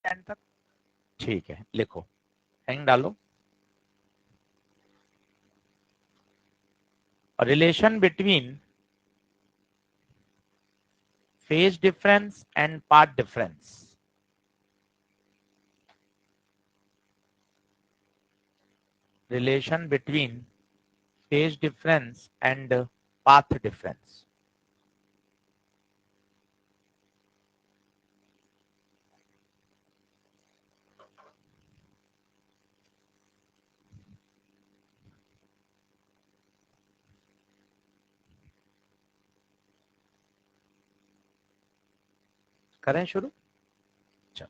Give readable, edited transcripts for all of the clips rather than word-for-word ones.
And तक? ठीक है, लिखो, हैंग डालो। Relation between phase difference and path difference. Relation between phase difference and path difference. करें शुरू? चलो,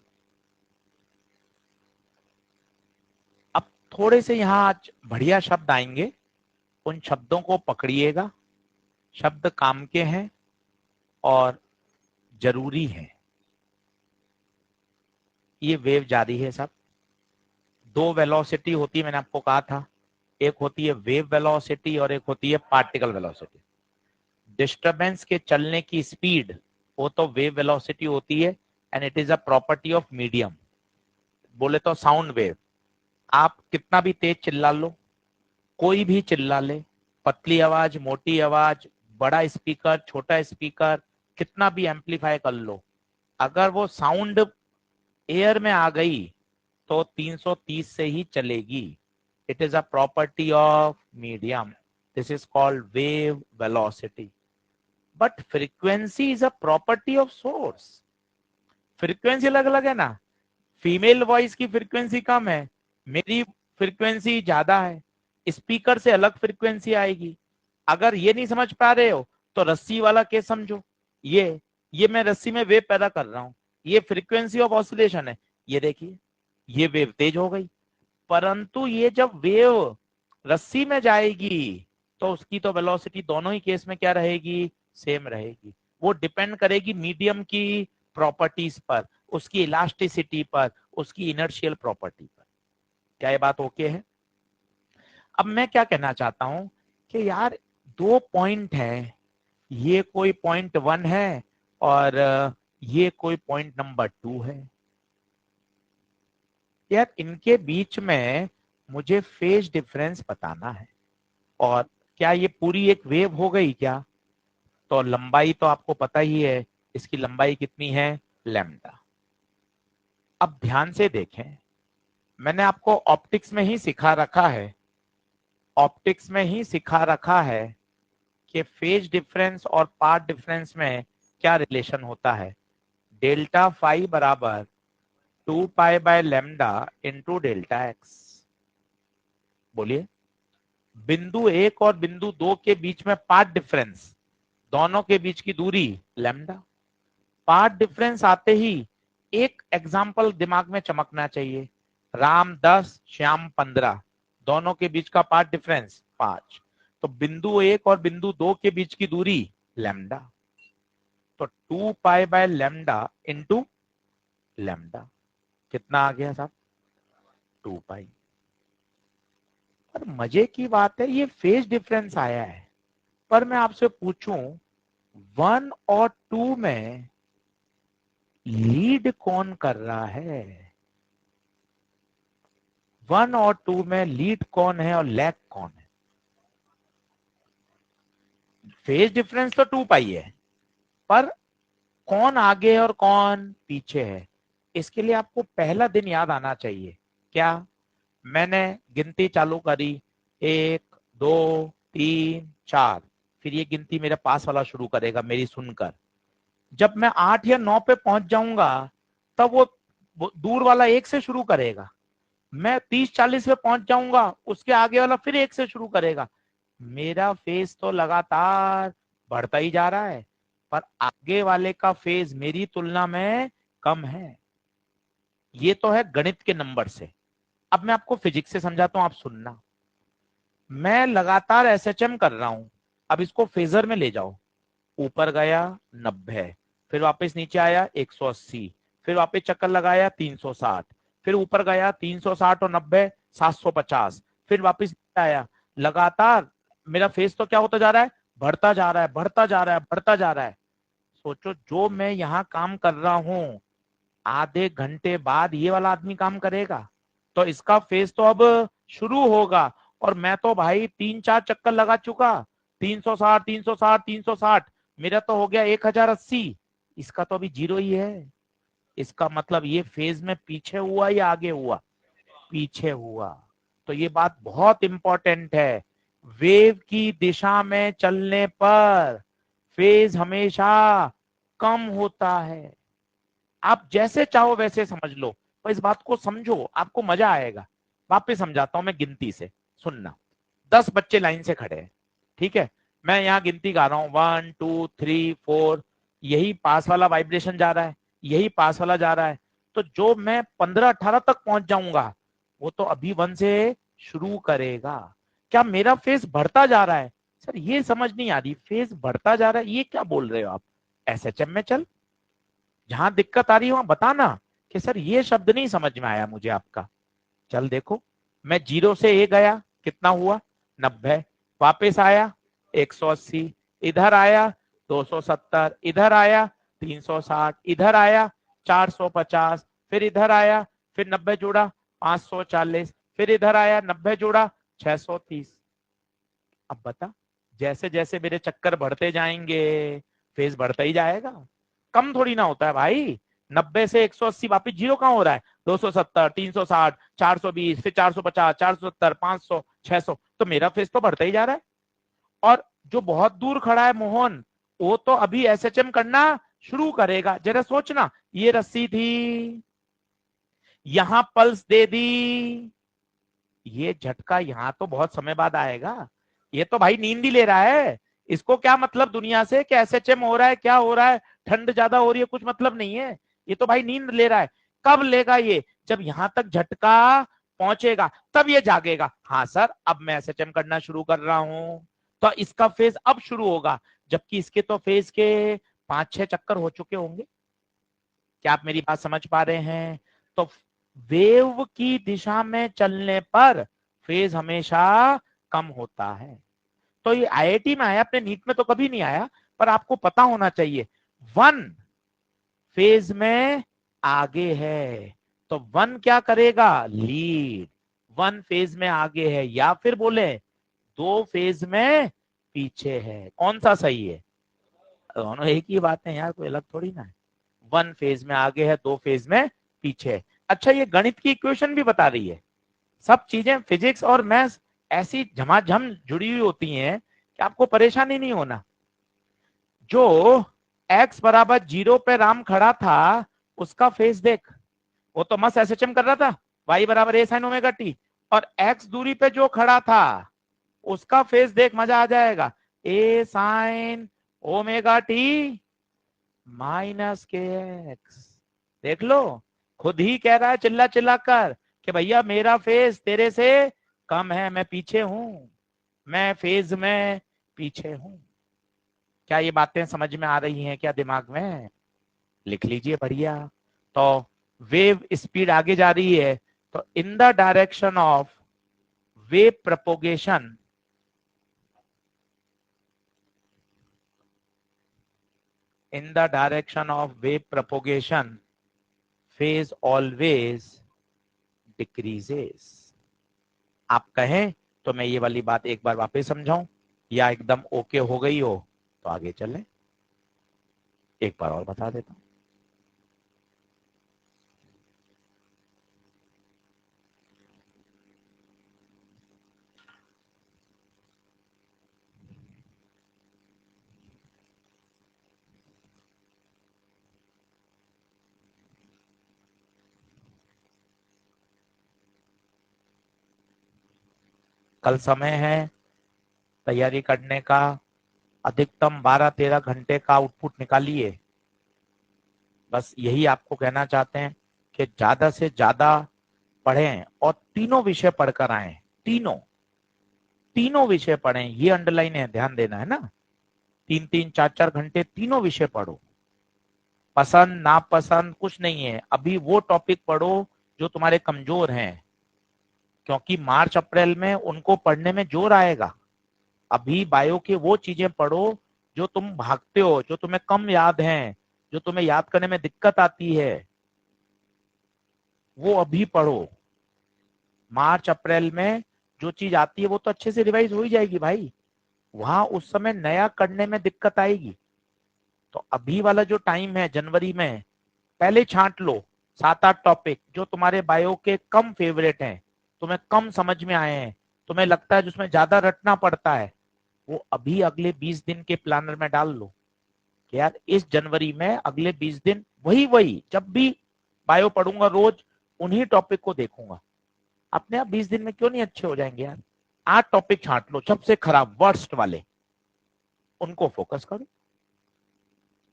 अब थोड़े से यहां आज बढ़िया शब्द आएंगे, उन शब्दों को पकड़िएगा। शब्द काम के हैं और जरूरी हैं। ये वेव जारी है सब। दो वेलोसिटी होती है, मैंने आपको कहा था, एक होती है वेव वेलोसिटी और एक होती है पार्टिकल वेलोसिटी। डिस्टरबेंस के चलने की स्पीड वो तो वेव वेलोसिटी होती है and it is a property of medium. बोले तो साउंड वेव, आप कितना भी तेज चिल्ला लो, कोई भी चिल्ला ले, पतली आवाज, मोटी आवाज, बड़ा स्पीकर, छोटा स्पीकर, कितना भी एम्पलीफाई कर लो, अगर वो साउंड एयर में आ गई तो 330 से ही चलेगी। It is a property of medium. This is called wave velocity. But frequency is a property of source. Frequency अलग अलग है ना। फीमेल वॉइस की फ्रीक्वेंसी कम है, मेरी फ्रीक्वेंसी ज्यादा है, स्पीकर से अलग फ्रीक्वेंसी आएगी। अगर ये नहीं समझ पा रहे हो तो रस्सी वाला केस समझो। ये मैं रस्सी में वेव पैदा कर रहा हूं, ये फ्रीक्वेंसी ऑफ ऑसिलेशन है। ये देखिए, ये वेव तेज हो गई, परंतु ये जब वेव रस्सी में जाएगी तो उसकी तो वेलोसिटी दोनों ही केस में क्या रहेगी? सेम रहेगी। वो डिपेंड करेगी मीडियम की प्रॉपर्टीज पर, उसकी इलास्टिसिटी पर, उसकी इनर्शियल प्रॉपर्टी पर। क्या ये बात ओके है? अब मैं क्या कहना चाहता हूं कि यार दो पॉइंट है, ये कोई पॉइंट 1 है और ये कोई पॉइंट नंबर 2 है। यार इनके बीच में मुझे फेज डिफरेंस बताना है। और क्या ये पूरी एक वेव हो गई क्या? तो लंबाई तो आपको पता ही है, इसकी लंबाई कितनी है? लैम्डा। अब ध्यान से देखें, मैंने आपको ऑप्टिक्स में ही सिखा रखा है, ऑप्टिक्स में ही सिखा रखा है कि फेज डिफरेंस और पाथ डिफरेंस में क्या रिलेशन होता है। डेल्टा फाई बराबर 2 pi by lambda into delta x. बोलिए, बिंदु 1 और बिंदु 2 के बीच में पाथ डिफरेंस, दोनों के बीच की दूरी लैम्डा। पाथ डिफरेंस आते ही एक एग्जाम्पल दिमाग में चमकना चाहिए। राम 10, श्याम 15, दोनों के बीच का पाथ डिफरेंस 5। तो बिंदु 1 और बिंदु 2 के बीच की दूरी लैम्डा। तो 2 pi by lambda into lambda कितना आ गया साहब? 2 पाई। पर मजे की बात है, ये फेज डिफरेंस आया है, पर मैं आपसे पूछूं 1 और 2 में लीड कौन कर रहा है? 1 और 2 में लीड कौन है और लैग कौन है? फेज डिफरेंस तो 2 पाई है, पर कौन आगे और कौन पीछे है? इसके लिए आपको पहला दिन याद आना चाहिए। क्या? मैंने गिनती चालू करी, 1 2 3 4, फिर ये गिनती मेरे पास वाला शुरू करेगा मेरी सुनकर। जब मैं 8 या 9 पे पहुंच जाऊंगा तब वो दूर वाला 1 से शुरू करेगा। मैं 30-40 पे पहुंच जाऊंगा, उसके आगे वाला फिर 1 से शुरू करेगा। मेरा फेज तो लगातार बढ़ता ही जा रहा है, पर आगे वाले का फेज मेरी तुलना में कम है। ये तो है गणित के नंबर से। अब मैं आपको फिजिक्स से समझाता हूं, आप सुनना। मैं लगातार एसएचएम कर रहा हूं, अब इसको फेजर में ले जाओ। ऊपर गया 90, फिर वापस नीचे आया 180, फिर वापस चक्कर लगाया 360, फिर ऊपर गया 360 और 90 750, फिर वापस नीचे आया। लगातार मेरा फेस तो क्या होता जा रहा है? बढ़ता जा रहा है, बढ़ता जा रहा है, बढ़ता जा रहा है। सोचो जो मैं यहाँ काम कर रहा हूं, आधे घंटे बाद ये वाला आदमी काम करेगा, तो इसका फेज तो अब शुरू होगा। और मैं तो भाई 3-4 चक्कर लगा चुका, 360 360 360, मेरा तो हो गया 1080, इसका तो अभी 0 ही है। इसका मतलब ये फेज में पीछे हुआ या आगे हुआ? पीछे हुआ। तो ये बात बहुत इंपॉर्टेंट है, वेव की दिशा में चलने पर फेज हमेशा कम होता है। आप जैसे चाहो वैसे समझ लो, पर इस बात को समझो, आपको मजा आएगा। वापस समझाता हूं मैं गिनती से, सुनना। 10 बच्चे लाइन से खड़े हैं, ठीक है, मैं यहाँ गिनती गा रहा हूँ 1 2 3 4, यही पास वाला वाइब्रेशन जा रहा है, यही पास वाला जा रहा है। तो जो मैं 15-18 तक पहुंच जाऊंगा, वो तो अभी 1 से शुरू करेगा। क्या मेरा फेज बढ़ता जा रहा है? सर ये समझ नहीं आ रही, फेज बढ़ता जा रहा है, ये क्या बोल रहे हो आप? एसएचएम में चल, जहां दिक्कत आ रही है वहां बताना कि सर ये शब्द नहीं समझ में आया मुझे आपका। चल देखो, मैं 0 से ए गया, कितना हुआ? 90, वापस आया 180, इधर आया 270, इधर आया 360, इधर आया 450, फिर इधर आया, फिर 90 जोड़ा 540, फिर इधर आया 90 जोड़ा 630। अब बता, जैसे जैसे मेरे चक्कर बढ़ते जाएंगे फेज बढ़ता ही जाएगा, कम थोड़ी ना होता है भाई। 90 से 180 वापिस 0 कहां हो रहा है? 270, 360, 420, फिर 450, 470, 500, 600, तो मेरा फेज तो बढ़ता ही जा रहा है। और जो बहुत दूर खड़ा है मोहन, वो तो अभी एसएचएम करना शुरू करेगा। जरा सोचना, ये रस्सी थी, यहां पल्स दे दी, ये झटका यहां तो बहुत समय बाद आएगा। ये तो भाई नींद ही ले रहा है, इसको क्या मतलब दुनिया से कि एसएचएम हो रहा है, क्या हो रहा है, ठंड ज्यादा हो रही है, कुछ मतलब नहीं है। ये तो भाई नींद ले रहा है। कब लेगा ये? जब यहां तक झटका पहुंचेगा तब ये जागेगा, हाँ सर अब मैं एसएचएम करना शुरू कर रहा हूं। तो इसका फेज अब शुरू होगा, जबकि इसके तो फेज के 5-6 चक्कर हो चुके होंगे। क्या आप मेरी बात समझ पा रहे हैं? तो वेव की दिशा में चलने पर फेज हमेशा कम होता है। तो ये आईआईटी में आया, अपने नीट में तो कभी नहीं आया, पर आपको पता होना चाहिए। 1 फेज में आगे है, तो 1 क्या करेगा? लीड। 1 फेज में आगे है, या फिर बोले 2 फेज में पीछे है। कौन सा सही है? दोनों एक ही बात है यार, कोई अलग थोड़ी ना है। 1 फेज में आगे है, 2 फेज में पीछे है। अच्छा, ये गणित की इक्वेशन भी बता रही है। सब चीजें फिजिक्स और मैथ्स ऐसी झमाझम जुड़ी हुई होती हैं कि आपको परेशानी नहीं होना। जो x बराबर 0 पे राम खड़ा था, उसका फेज देख, वो तो मस्त एसएचएम कर रहा था, y बराबर a sin ओमेगा टी। और x दूरी पे जो खड़ा था, उसका फेज देख, मजा आ जाएगा। a sin omega T minus के एक्स। देख लो, खुद ही कह रहा है चिल्ला चिल्ला कर कि भैया मेरा फेज तेरे से कम है, मैं पीछे हूं, मैं फेज में पीछे हूं। क्या ये बातें समझ में आ रही हैं क्या दिमाग में? लिख लीजिए, बढ़िया। तो वेव स्पीड आगे जा रही है, तो in the direction of wave propagation, in the direction of wave propagation, phase always decreases। आप कहें तो मैं ये वाली बात एक बार वापस समझाऊं, या एकदम ओके हो गई हो तो आगे चलें? एक बार और बता देता हूं। कल समय है तैयारी करने का, अधिकतम 12-13 घंटे का आउटपुट निकालिए। बस यही आपको कहना चाहते हैं कि ज्यादा से ज्यादा पढ़ें और तीनों विषय पढ़कर आए। तीनों तीनों विषय पढ़ें, ये अंडरलाइन है, ध्यान देना है ना। 3-3 4-4 घंटे तीनों विषय पढ़ो। पसंद नापसंद कुछ नहीं है, अभी वो टॉपिक पढ़ो जो तुम्हारे कमजोर हैं, क्योंकि मार्च अप्रैल में उनको पढ़ने में जोर आएगा। अभी बायो के वो चीजें पढ़ो जो तुम भागते हो, जो तुम्हें कम याद हैं, जो तुम्हें याद करने में दिक्कत आती है। वो अभी पढ़ो। मार्च अप्रैल में जो चीज आती है वो तो अच्छे से रिवाइज हो ही जाएगी भाई, वहां उस समय नया करने में दिक्कत आएगी। तो अभी वाला जो टाइम है जनवरी में, पहले छांट लो 7-8 टॉपिक जो तुम्हारे बायो के कम फेवरेट हैं, तुम्हें कम समझ में आए हैं, तुम्हें लगता है जिसमें ज्यादा रटना पड़ता है, वो अभी अगले 20 दिन के प्लानर में डाल लो कि यार इस जनवरी में अगले 20 दिन वही वही जब भी बायो पढ़ूंगा रोज उन्हीं टॉपिक को देखूंगा। अपने आप 20 दिन में क्यों नहीं अच्छे हो जाएंगे यार। 8 टॉपिक छांट लो सबसे खराब वर्स्ट वाले, उनको फोकस करो,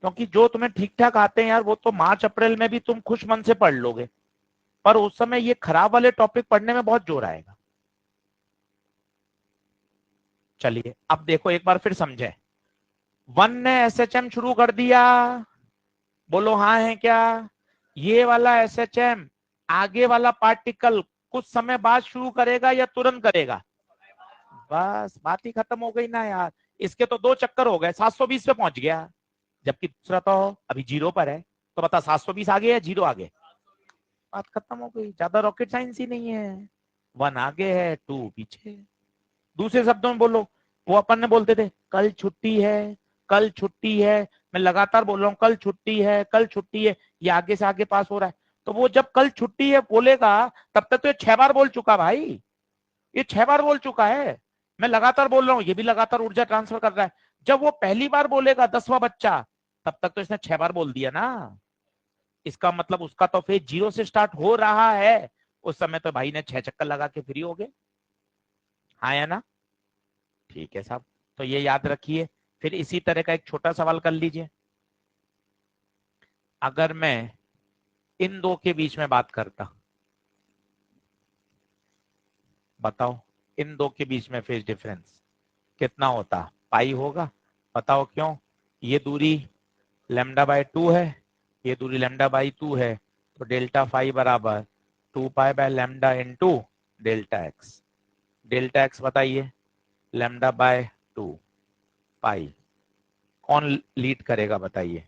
क्योंकि जो तुम्हें ठीक ठाक आते हैं यार वो तो मार्च अप्रैल में भी तुम खुश मन से पढ़ लोगे, पर उस समय ये खराब वाले टॉपिक पढ़ने में बहुत जोर आएगा। चलिए अब देखो एक बार फिर समझे। वन ने एसएचएम शुरू कर दिया, बोलो हाँ है क्या। ये वाला एसएचएम आगे वाला पार्टिकल कुछ समय बाद शुरू करेगा या तुरंत करेगा। बस बात ही खत्म हो गई ना यार। इसके तो 2 चक्कर हो गए, 720 पे पहुंच गया, जबकि दूसरा तो अभी 0 पर है। तो बता 720 आगे या 0 आगे, बात खत्म हो गई। ज्यादा रॉकेट साइंस ही नहीं है। 1 आगे है 2 पीछे। दूसरे शब्दों में बोलो, वो अपन ने बोलते थे कल छुट्टी है, कल छुट्टी है, मैं लगातार बोल रहा हूँ कल छुट्टी है कल छुट्टी है, ये आगे से आगे पास हो रहा है। तो वो जब कल छुट्टी है बोलेगा तब तक तो ये 6 बार बोल चुका भाई, ये 6 बार बोल चुका है। मैं लगातार बोल रहा हूँ, ये भी लगातार ऊर्जा ट्रांसफर कर रहा है। जब वो पहली बार बोलेगा 10वां बच्चा, तब तक तो इसने 6 बार बोल दिया ना। इसका मतलब उसका तो फेज 0 से स्टार्ट हो रहा है। उस समय तो भाई ने 6 चक्कर लगा के फ्री हो गए। हाँ या ना। ठीक है साहब, तो ये याद रखिए। फिर इसी तरह का एक छोटा सवाल कर लीजिए। अगर मैं इन दो के बीच में बात करता, बताओ इन दो के बीच में फेज डिफरेंस कितना होता। पाई होगा। बताओ क्यों। ये दूरी λ/2 है, ये दूरी λ/2 है, तो डेल्टा फाई बराबर 2π/λ into delta x. Delta x बताइए λ/2 पाई। कौन लीड करेगा बताइए।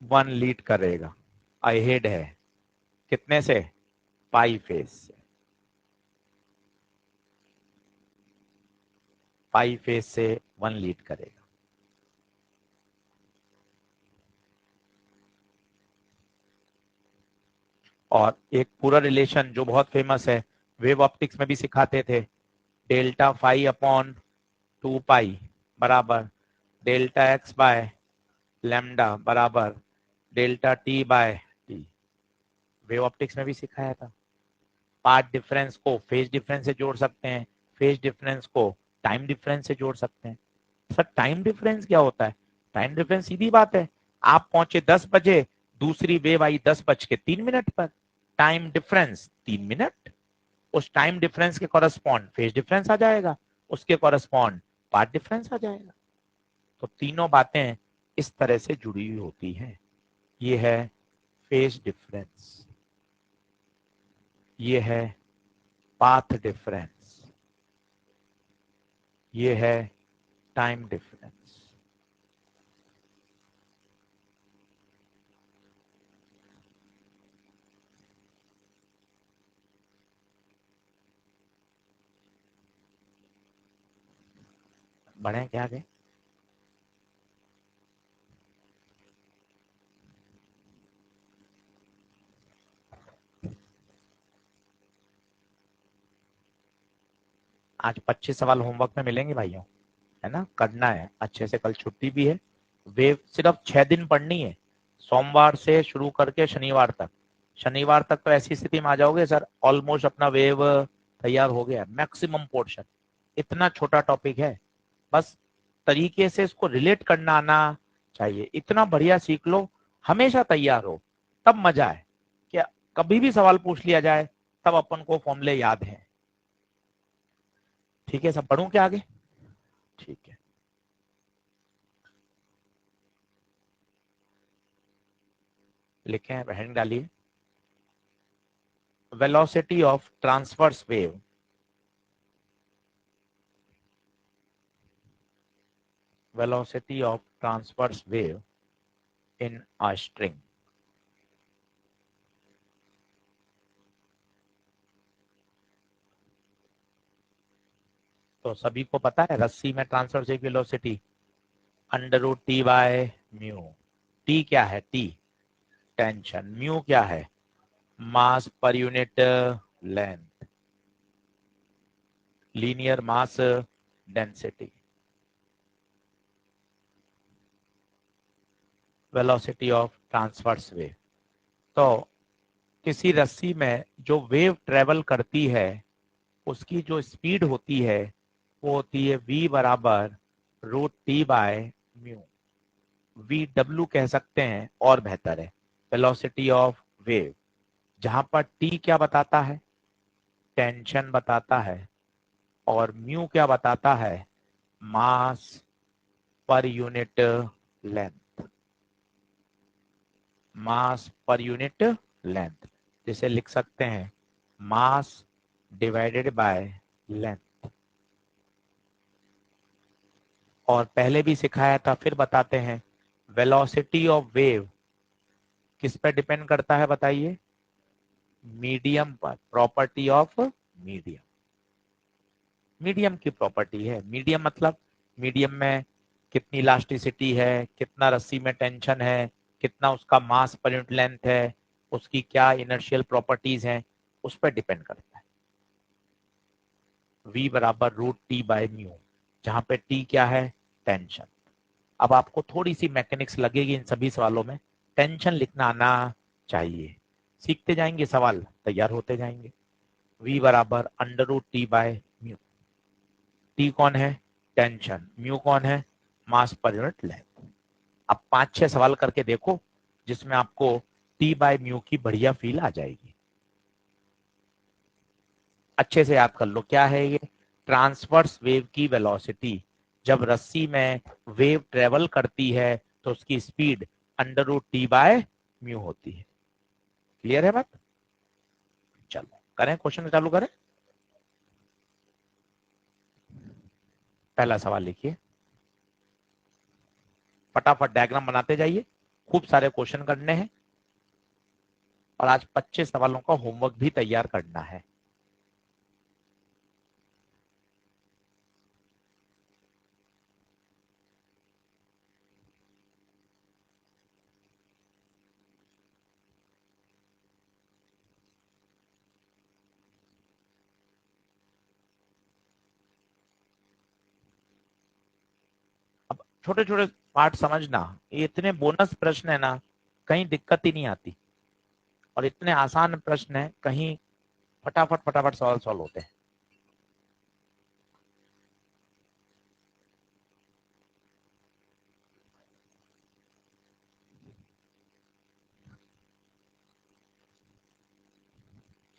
1 लीड करेगा, अहेड है। कितने से, पाई फेज से। पाई फेज से 1 लीड करेगा। और एक पूरा रिलेशन जो बहुत फेमस है, वेव ऑप्टिक्स में भी सिखाते थे, डेल्टा फाई अपॉन 2 पाई बराबर डेल्टा एक्स बाय लैम्डा बराबर delta T by T. Wave optics में भी सिखाया था। पाथ डिफरेंस को फेज डिफरेंस से जोड़ सकते हैं, फेज डिफरेंस को टाइम डिफरेंस से जोड़ सकते हैं। सर टाइम डिफरेंस क्या होता है। टाइम डिफरेंस सीधी बात है, आप पहुंचे 10 बजे, दूसरी वेव आई 10:03 पर, टाइम डिफरेंस 3 मिनट। उस टाइम डिफरेंस के कॉरेस्पॉन्ड फेज डिफरेंस आ जाएगा, उसके कॉरेस्पॉन्ड पाथ डिफरेंस आ जाएगा। तो तीनों बातें इस तरह से जुड़ी हुई होती हैं। ये है फेज डिफरेंस, ये है पाथ डिफरेंस, ये है टाइम डिफरेंस। बढ़े क्या आगे। आज 25 सवाल होमवर्क में मिलेंगे भाइयों, है ना, करना है अच्छे से। कल छुट्टी भी है। वेव सिर्फ 6 दिन पढ़नी है, सोमवार से शुरू करके शनिवार तक। शनिवार तक तो ऐसी स्थिति में आ जाओगे सर ऑलमोस्ट अपना वेव तैयार हो गया, मैक्सिमम पोर्शन। इतना छोटा टॉपिक है, बस तरीके से इसको रिलेट करना आना चाहिए। इतना बढ़िया सीख लो, हमेशा तैयार हो, तब मजा है। क्या कभी भी सवाल पूछ लिया जाए तब अपन को फॉर्मूले याद है। ठीक है, सब पढ़ूं क्या आगे। ठीक है, लिखे हैं, हेडिंग डालिए। Velocity of transverse wave, velocity of transverse wave in a string। तो सभी को पता है रस्सी में transverse velocity under root T by mu. T क्या है? T tension. म्यू क्या है? Mass per unit length, linear mass density, velocity of transverse wave. तो किसी रस्सी में जो वेव ट्रेवल करती है उसकी जो स्पीड होती है वो होती है v बराबर root T by mu. V W कह सकते हैं और बेहतर है, वेलोसिटी ऑफ वेव, जहां पर टी क्या बताता है? टेंशन बताता है, और म्यू क्या बताता है? मास पर यूनिट लेंथ, मास पर यूनिट लेंथ, जिसे लिख सकते हैं मास डिवाइडेड बाय लेंथ। और पहले भी सिखाया था, फिर बताते हैं, वेलोसिटी ऑफ वेव किस पे डिपेंड करता है बताइए? मीडियम पर, प्रॉपर्टी ऑफ मीडियम। मीडियम की प्रॉपर्टी है। मीडियम मतलब मीडियम में कितनी इलास्टिसिटी है, कितना रस्सी में टेंशन है, कितना उसका मास पर यूनिट लेंथ है, उसकी क्या इनर्शियल प्रॉपर्टीज हैं, उस पर डिपेंड करता है। v बराबर रूट टी बाय म्यू, जहां पे t क्या है? टेंशन। अब आपको थोड़ी सी मैकेनिक्स लगेगी इन सभी सवालों में, टेंशन लिखना आना चाहिए। सीखते जाएंगे, सवाल तैयार होते जाएंगे। v बराबर under root T by mu. T कौन है? टेंशन। म्यू कौन है? Mass per unit length. अब 5-6 सवाल करके देखो जिसमें आपको टी बाय म्यू की बढ़िया फील आ जाएगी। अच्छे से याद कर लो क्या है ये? ट्रांसवर्स वेव की वेलोसिटी। जब रस्सी में वेव ट्रेवल करती है तो उसकी speed under root T by mu होती है। क्लियर है बात? चलो करें, क्वेश्चन चालू करें। पहला सवाल लिखिए, फटाफट डायग्राम बनाते जाइए, खूब सारे क्वेश्चन करने हैं और आज 25 सवालों का होमवर्क भी तैयार करना है। अब छोटे छोटे पार्ट समझना, ये इतने बोनस प्रश्न है ना, कहीं दिक्कत ही नहीं आती, और इतने आसान प्रश्न है, कहीं फटाफट फटाफट सवाल सॉल्व होते हैं।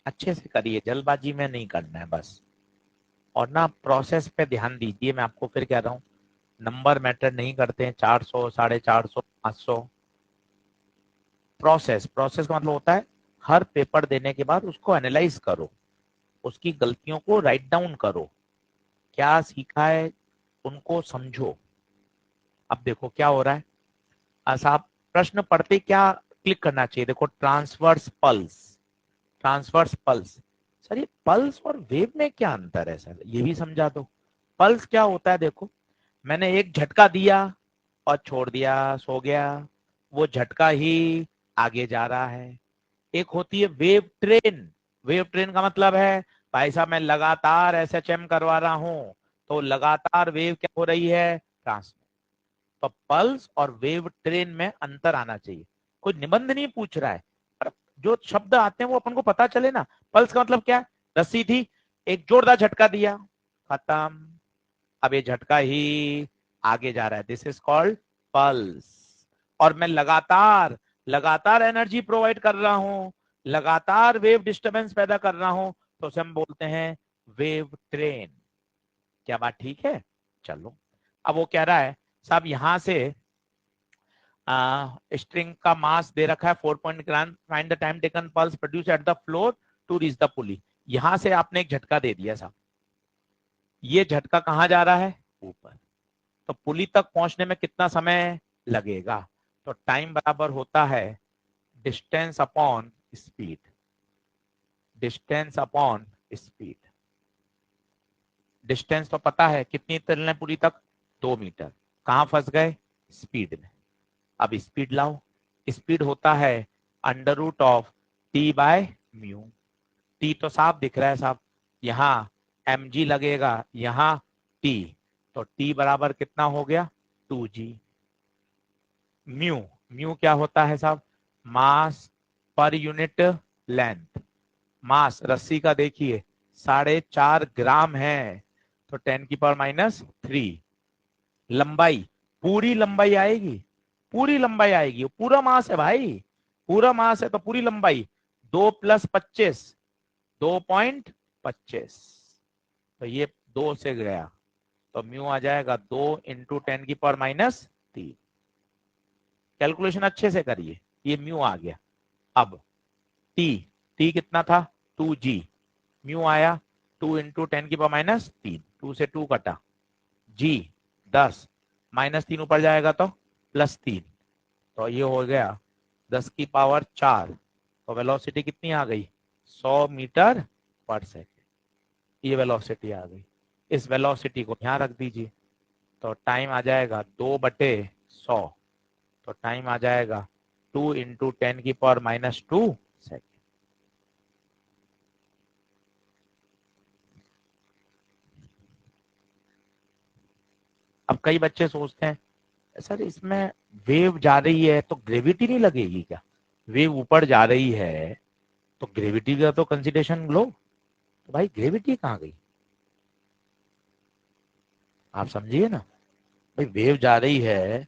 अच्छे से करिए, जल्दबाजी में नहीं करना है बस। और ना प्रोसेस पे ध्यान दीजिए, मैं आपको फिर कह रहा हूँ, नंबर मैटर नहीं करते हैं, 400 450 500। प्रोसेस, प्रोसेस का मतलब होता है हर पेपर देने के बाद उसको एनालाइज करो, उसकी गलतियों को राइट डाउन करो, क्या सीखा है उनको समझो। अब देखो क्या हो रहा है, आप प्रश्न पढ़ते क्या क्लिक करना चाहिए? देखो, transverse pulse, transverse pulse. Sir ये पल्स और वेव में क्या अंतर है सर, ये भी समझा दो। पल्स क्या होता है? देखो, मैंने एक झटका दिया और छोड़ दिया, सो गया, वो झटका ही आगे जा रहा है। एक होती है वेव ट्रेन। वेव ट्रेन का मतलब है भाई साहब मैं लगातार एसएचएम करवा रहा हूं, तो लगातार वेव क्या हो रही है? ट्रांसमिट। तो पल्स और वेव ट्रेन में अंतर आना चाहिए। कोई निबंध नहीं पूछ रहा है, पर जो शब्द आते हैं वो अपन को पता चले ना। पल्स का मतलब क्या है? रस्सी थी, एक जोरदार झटका दिया, खत्म, अब ये झटका ही आगे जा रहा है, दिस इज कॉल्ड पल्स। और मैं लगातार लगातार एनर्जी प्रोवाइड कर रहा हूं, लगातार वेव डिस्टरबेंस पैदा कर रहा हूं, तो उसे हम बोलते हैं वेव ट्रेन। क्या बात ठीक है? चलो, अब वो कह रहा है साहब यहां से स्ट्रिंग का मास दे रखा है 4 gram, find the time taken pulse produce at the floor to reach the pulley. यहां से आपने एक झटका दे दिया साहब, ये झटका कहां जा रहा है? ऊपर। तो पुली तक पहुंचने में कितना समय लगेगा? तो टाइम बराबर होता है distance upon speed, distance upon speed. Distance तो पता है कितनी चलना है पूरी तक, 2 मीटर। कहां फंस गए, स्पीड में। अब स्पीड लाओ, स्पीड होता है under root of T by mu. T तो साफ दिख रहा है साहब, यहाँ mg लगेगा, यहाँ t, तो t बराबर कितना हो गया 2g। म्यू, म्यू क्या होता है साहब, मास पर यूनिट लेंथ। मास रस्सी का देखिए 4.5 ग्राम है, तो 10⁻³ लंबाई, पूरी लंबाई आएगी, पूरी लंबाई आएगी, पूरा मास है भाई, पूरा मास है तो पूरी लंबाई। 2 + 25 2.25, तो ये 2 से गया, तो म्यू आ जाएगा 2 × 10⁻³ कैलकुलेशन अच्छे से करिए, ये म्यू आ गया। अब टी, टी कितना था 2g, म्यू आया 2 × 10⁻³, 2 से 2 कटा, g 10, -3 ऊपर जाएगा तो +3, तो ये हो गया 10⁴ तो वेलोसिटी कितनी आ गई 100 मीटर पर सेकेंड, ये वेलोसिटी आ गई। इस वेलोसिटी को यहाँ रख दीजिए, तो टाइम आ जाएगा 2/100, तो टाइम आ जाएगा 2 × 10⁻² सेकेंड। अब कई बच्चे सोचते हैं सर इसमें वेव जा रही है तो ग्रेविटी नहीं लगेगी क्या, वेव ऊपर जा रही है तो ग्रेविटी का तो कंसिडरेशन लो। तो भाई ग्रेविटी कहाँ गई, आप समझिए ना, भाई वेव जा रही है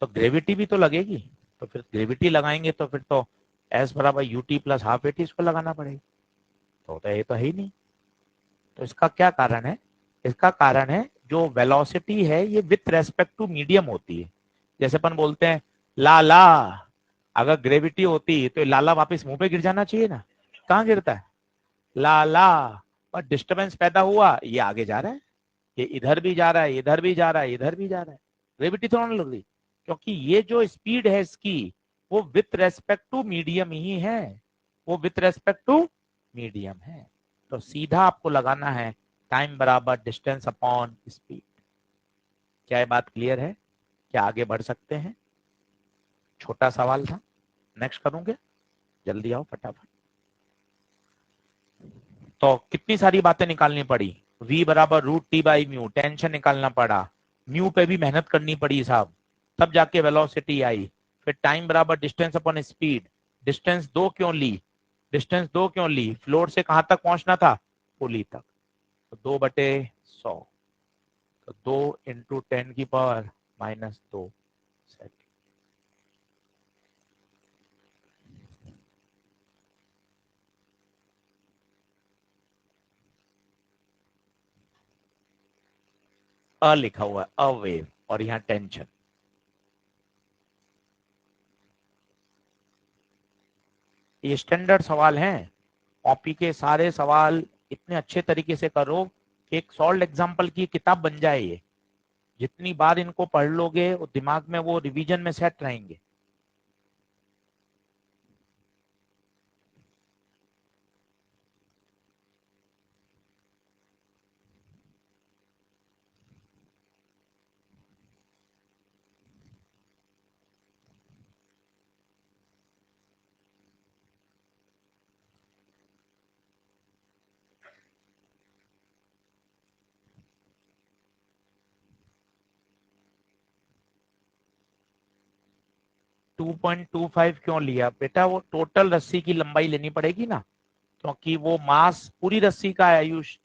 तो ग्रेविटी भी तो लगेगी, तो फिर ग्रेविटी लगाएंगे तो फिर तो S = UT + ½ AT इसको लगाना पड़ेगा, तो ये तो है ही नहीं। तो इसका क्या कारण है, इसका कारण है जो वेलोसिटी है ये विथ रेस्पेक्ट टू मीडियम होती है। जैसे अपन बोलते हैं लाला, अगर ग्रेविटी होती तो लाला वापस मुंह पे गिर जाना चाहिए ना, कहाँ गिरता है लाला, और डिस्टरबेंस पैदा हुआ, ये आगे जा रहा है, ये इधर भी जा रहा है, इधर भी जा रहा है, इधर भी जा रहा है, ग्रेविटी थोड़ा नहीं लग रही, क्योंकि ये जो स्पीड है इसकी वो विथ रेस्पेक्ट टू मीडियम ही है, वो विथ रेस्पेक्ट टू मीडियम है। तो सीधा आपको लगाना है टाइम बराबर डिस्टेंस अपॉन स्पीड। क्या ये बात क्लियर है, क्या आगे बढ़ सकते हैं, छोटा सवाल था, नेक्स्ट करूंगे, जल्दी आओ फटाफट। तो कितनी सारी बातें निकालनी पड़ी, v = √T/μ, टेंशन निकालना पड़ा, म्यू पे भी मेहनत करनी पड़ी साहब, तब जाके वेलोसिटी आई। फिर टाइम बराबर डिस्टेंस अपॉन स्पीड, डिस्टेंस 2 क्यों ली, डिस्टेंस 2 क्यों ली, फ्लोर से कहां तक पहुंचना था, पुली तक, तो 2/100, तो 2 × 10⁻²। अ लिखा हुआ है, अ वेव, और यहाँ टेंशन। ये स्टैंडर्ड सवाल हैं, कॉपी के सारे सवाल इतने अच्छे तरीके से करो कि एक सॉल्व एग्जाम्पल की किताब बन जाए। ये जितनी बार इनको पढ़ लोगे वो दिमाग में वो रिवीजन में सेट रहेंगे। टू 2.25 क्यों लिया बेटा, वो टोटल रस्सी की लंबाई लेनी पड़ेगी ना, क्योंकि वो मास पूरी रस्सी का है आयुष,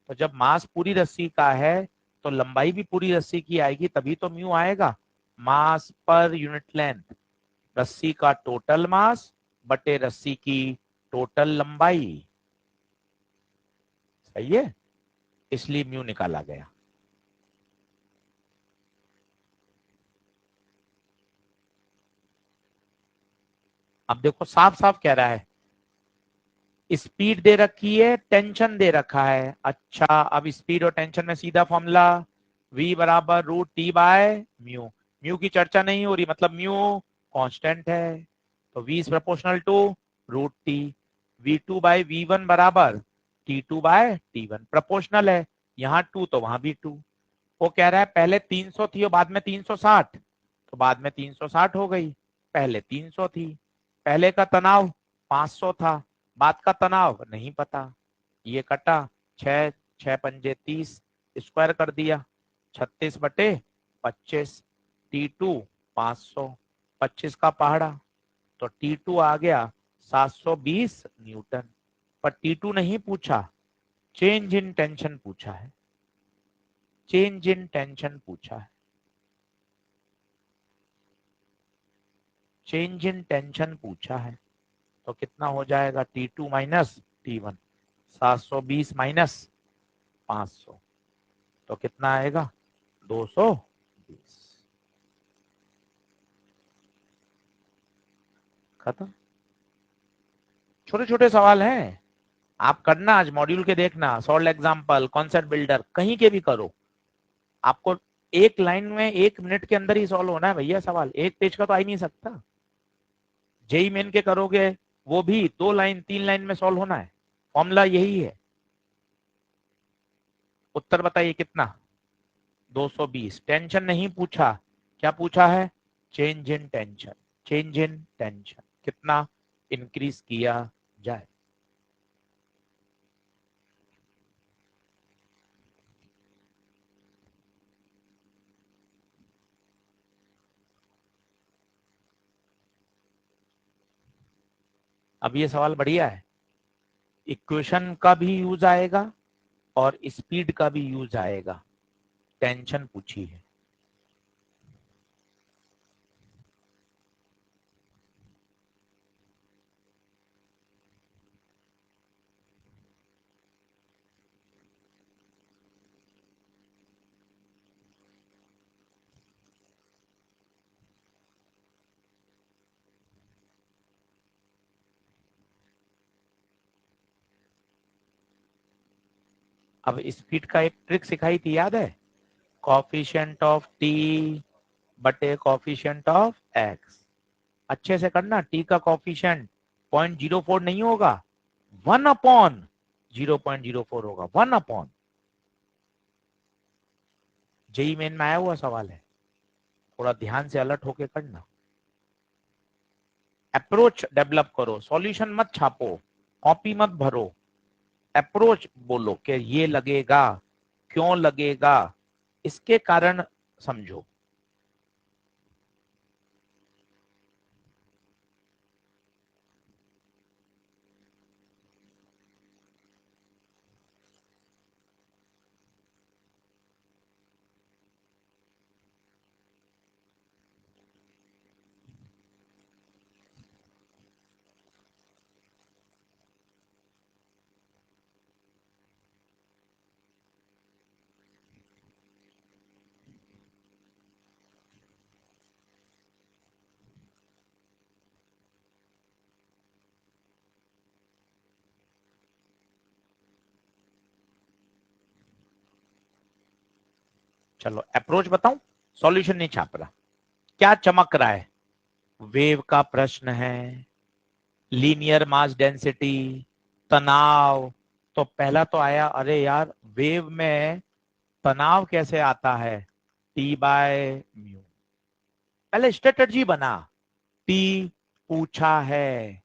तो जब मास पूरी रस्सी का है तो लंबाई भी पूरी रस्सी की आएगी, तभी तो म्यू आएगा, मास पर यूनिट लेंथ, रस्सी का टोटल मास बटे रस्सी की टोटल लंबाई, सही है, इसलिए म्यू निकाला गया। अब देखो साफ साफ कह रहा है, स्पीड दे रखी है, टेंशन दे रखा है। अच्छा, अब स्पीड और टेंशन में सीधा फॉर्मूला, v = √T/μ, म्यू की चर्चा नहीं हो रही, मतलब म्यू कांस्टेंट है, तो v is proportional to √T, v2/v1 = T2/T1, proportional है, यहाँ 2 तो वहां भी 2। वो कह रहा है पहले 300 थी और बाद में 360, तो बाद में 360 हो गई, पहले 300 थी। पहले का तनाव 500 था, बाद का तनाव नहीं पता। ये कटा, 6 6 पंजे 30, स्क्वायर कर दिया, 36/25, T2 500, 25 का पहाड़ा, तो T2 आ गया 720 न्यूटन। पर T2 नहीं पूछा, चेंज इन टेंशन पूछा है, चेंज इन टेंशन पूछा है, चेंज इन टेंशन पूछा है। तो कितना हो जाएगा T2 माइनस T1, 720 माइनस 500, तो कितना आएगा 220। खत्म। छोटे छोटे सवाल हैं, आप करना, आज मॉड्यूल के देखना, सॉल्व एग्जाम्पल, कॉन्सेप्ट बिल्डर, कहीं के भी करो। आपको एक लाइन में 1 मिनट के अंदर ही सॉल्व होना है भैया सवाल, एक पेज का तो आ ही नहीं सकता। जेई मेन के करोगे वो भी 2 लाइन 3 लाइन में सॉल्व होना है, फॉर्मूला यही है। उत्तर बताइए कितना, 220। टेंशन नहीं पूछा, क्या पूछा है, change in tension, change in tension कितना इंक्रीज किया जाए। अब ये सवाल बढ़िया है, इक्वेशन का भी यूज आएगा और स्पीड का भी यूज आएगा, टेंशन पूछी है। अब स्पीड का एक ट्रिक सिखाई थी, याद है, कॉफिशिएंट ऑफ टी बटे कॉफिशिएंट ऑफ एक्स। अच्छे से करना, टी का कॉफिशिएंट 0.04 नहीं होगा, 1/0.04 होगा, 1/। जेई मेन में आया हुआ सवाल है, थोड़ा ध्यान से अलर्ट होके करना। अप्रोच डेवलप करो, सॉल्यूशन मत छापो, कॉपी मत भरो, अप्रोच बोलो कि ये लगेगा, क्यों लगेगा, इसके कारण समझो। चलो अप्रोच बताऊं, सॉल्यूशन नहीं छाप रहा। क्या चमक रहा है, वेव का प्रश्न है, लीनियर मास डेंसिटी, तनाव। तो पहला तो आया, अरे यार वेव में तनाव कैसे आता है, T/μ। पहले स्ट्रेटजी बना, टी पूछा है,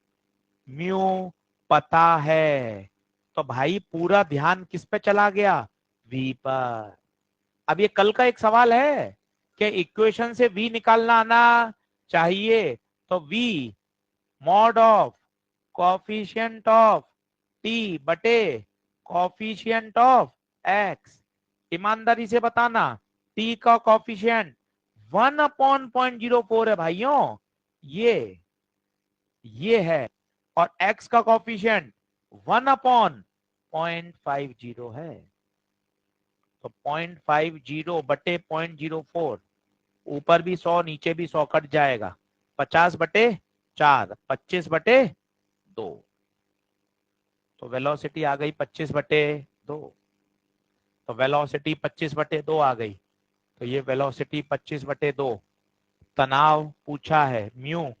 म्यू पता है, तो भाई पूरा ध्यान किस पे चला गया, वी पर। अब ये कल का एक सवाल है कि इक्वेशन से वी निकालना आना चाहिए, तो V mod of coefficient of T बटे कोफिशिएंट ऑफ एक्स। ईमानदारी से बताना, टी का कोफिशिएंट 1/0.04 है भाइयों, ये है, और x का कोफिशिएंट 1/0.50 है। तो 0.50 बटे 0.04, ऊपर भी 100 नीचे भी 100 कट जाएगा, 50/4, 25/2। तो वेलोसिटी आ गई 25/2, तो वेलोसिटी 25/2 आ गई, तो ये वेलोसिटी 25/2। तनाव पूछा है म्यू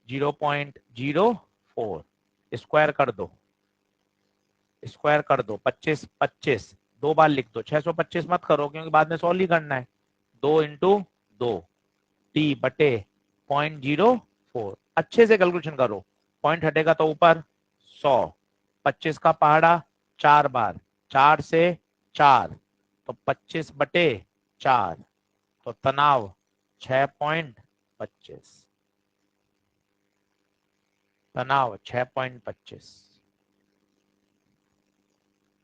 0.04, स्क्वायर कर दो, स्क्वायर कर दो, 25 25 2 बार लिख दो, 625 मत करो क्योंकि बाद में सॉल्व ही करना है। 2 इंटू 2 टी बटे 0.04, अच्छे से कैलकुलेशन करो, पॉइंट हटेगा तो ऊपर 100, 25 का पहाड़ा 4 बार, 4 से 4 तो 25 बटे 4, तो तनाव 6.25, तनाव 6.25।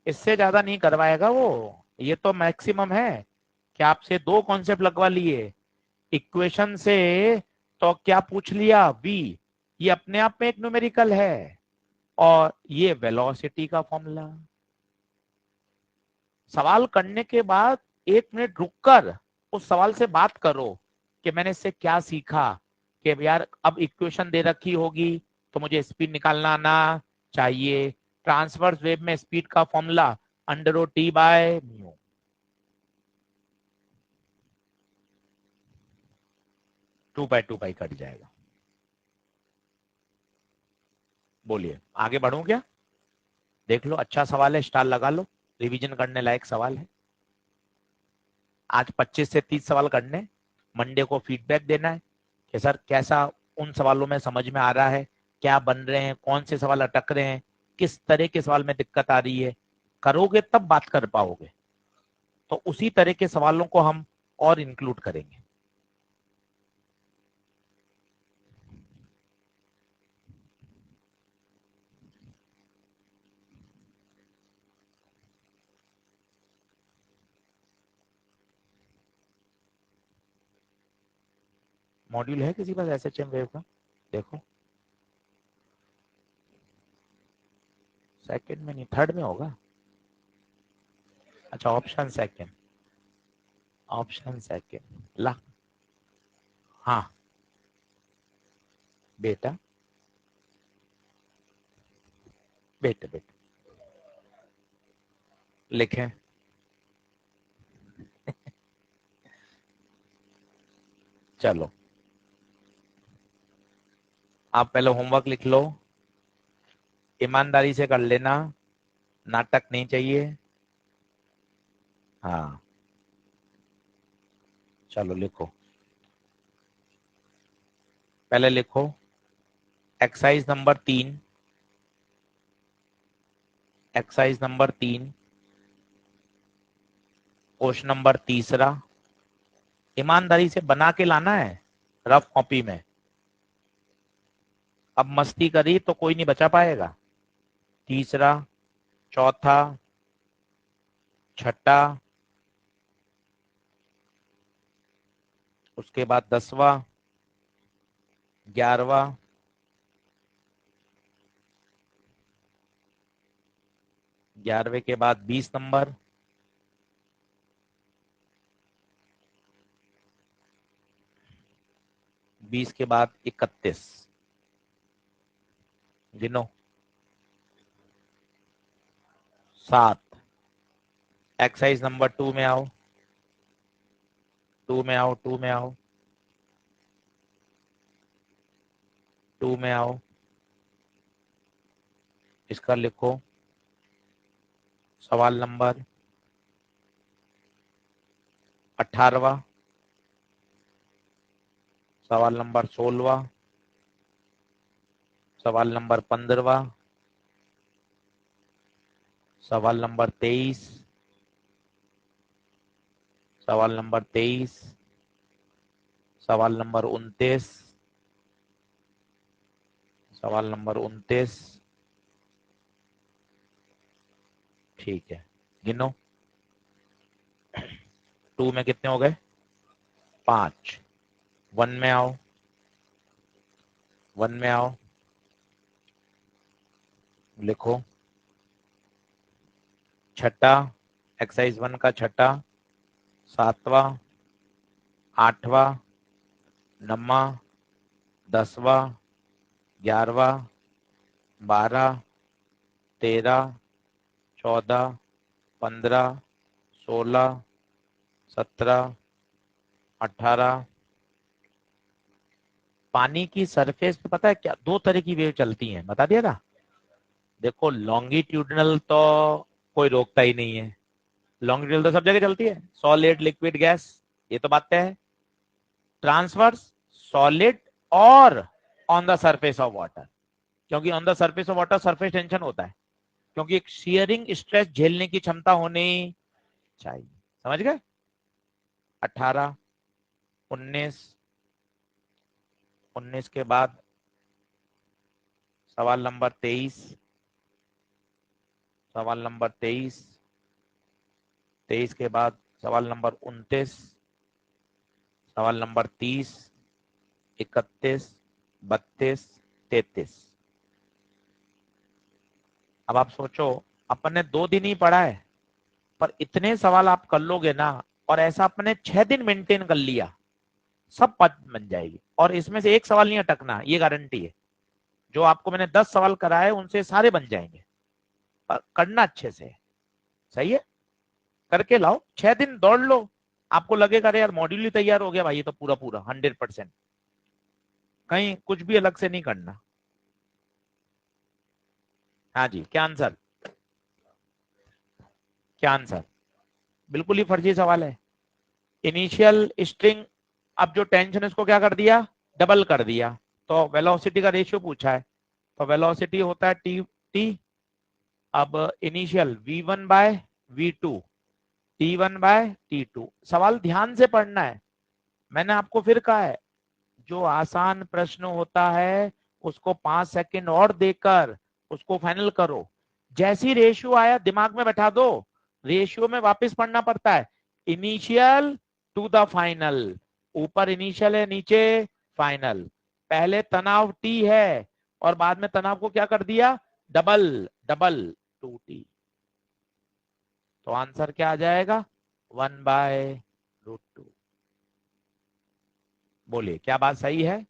इससे ज्यादा नहीं करवाएगा वो, ये तो मैक्सिमम है कि आपसे 2 कॉन्सेप्ट लगवा लिए इक्वेशन से, तो क्या पूछ लिया v, ये अपने आप में एक न्यूमेरिकल है और ये वेलोसिटी का फॉर्मूला। सवाल करने के बाद 1 मिनट रुककर उस सवाल से बात करो कि मैंने इससे क्या सीखा, कि यार अब इक्वेशन दे रखी होगी तो मुझे स्पीड निकालना आना चाहिए। ट्रांसवर्स वेव में स्पीड का formula √T/μ। Two pi cut जाएगा। बोलिए आगे बढ़ूं क्या? देख लो, अच्छा सवाल है, स्टार लगा लो, रिवीजन करने लायक सवाल है। आज 25 से 30 सवाल करने, मंडे को फीडबैक देना है कि सर कैसा उन सवालों में समझ में आ रहा है, क्या बन रहे हैं, कौन से सवाल अटक रहे हैं, किस तरह के सवाल में दिक्कत आ रही है। करोगे तब बात कर पाओगे, तो उसी तरह के सवालों को हम और इंक्लूड करेंगे। मॉड्यूल है किसी पास एसएचएम वेव का? देखो, सेकंड में नहीं, थर्ड में होगा। अच्छा, ऑप्शन सेकंड, ऑप्शन सेकंड ला। हाँ बेटा, बेटा बेटा लिखें। चलो आप पहले होमवर्क लिख लो, ईमानदारी से कर लेना, नाटक नहीं चाहिए। हाँ चलो लिखो, पहले लिखो exercise number 3, exercise number 3 question number 3, ईमानदारी से बना के लाना है रफ कॉपी में। अब मस्ती करी तो कोई नहीं बचा पाएगा। तीसरा, चौथा, छठा, उसके बाद 10वां, 11वां, 11वें के बाद 20 नंबर, 20 के बाद 31। गिनो, 7। एक्सरसाइज नंबर 2 में आओ, 2 में आओ, 2 में आओ, 2 में आओ। इसका लिखो सवाल नंबर 18वां, सवाल नंबर 16वां, सवाल नंबर 15वां, सवाल नंबर 23, सवाल नंबर 23, सवाल नंबर 29, सवाल नंबर 29। ठीक है, गिनो। 2 में कितने हो गए? 5। 1 में आओ, 1 में आओ, लिखो छठा, एक्सरसाइज 1 का छठा, 7वां, 8वां, 9वां, 10वां, 11वां, 12, 13, 14, 15, 16, 17, 18। पानी की सरफेस पे पता है क्या 2 तरह की वेव चलती हैं, बता दिया था। देखो लॉन्गिट्यूडनल तो कोई रोकता ही नहीं है, लॉन्गिट्यूडल तो सब जगह चलती है, सॉलिड लिक्विड गैस, ये तो बात तय है। ट्रांसवर्स सॉलिड और on the surface of water, क्योंकि on the surface of water surface tension होता है, क्योंकि एक शियरिंग स्ट्रेस झेलने की क्षमता होनी चाहिए। समझ गए? 18, 19, 19 के बाद सवाल नंबर 23, सवाल नंबर 23, 23 के बाद सवाल नंबर 29, सवाल नंबर 30, 31, 32, 33। अब आप सोचो, अपन ने 2 दिन ही पढ़ा है, पर इतने सवाल आप कर लोगे ना, और ऐसा अपने 6 दिन मेंटेन कर लिया, सब बात बन जाएगी। और इसमें से एक सवाल नहीं अटकना, ये गारंटी है। जो आपको मैंने 10 सवाल कराए उनसे सारे बन जाएंगे, पर करना अच्छे से। सही है? करके लाओ, 6 दिन दौड़ लो, आपको लगेगा अरे यार मॉड्यूल ही तैयार हो गया भाई, ये तो पूरा पूरा 100%। कहीं कुछ भी अलग से नहीं करना। हाँ जी, क्या आंसर? क्या आंसर? बिल्कुल ही फर्जी सवाल है। इनिशियल स्ट्रिंग, अब जो टेंशन है उसको क्या कर दिया? डबल कर दिया। तो वेलोसिटी का रेशियो पूछा है, तो वेलोसिटी होता है टी टी। अब initial v1 by v2, t1/t2। सवाल ध्यान से पढ़ना है। मैंने आपको फिर कहा है, जो आसान प्रश्न होता है उसको 5 सेकंड और देकर उसको फाइनल करो। जैसी रेशियो आया दिमाग में बैठा दो, रेशियो में वापस पढ़ना पड़ता है। इनिशियल टू द फाइनल, ऊपर इनिशियल है नीचे फाइनल। पहले तनाव टी है और बाद में तनाव को क्या कर दिया? Double, double 2t। तो आंसर क्या आ जाएगा? 1/√2। बोलिए, क्या बात सही है?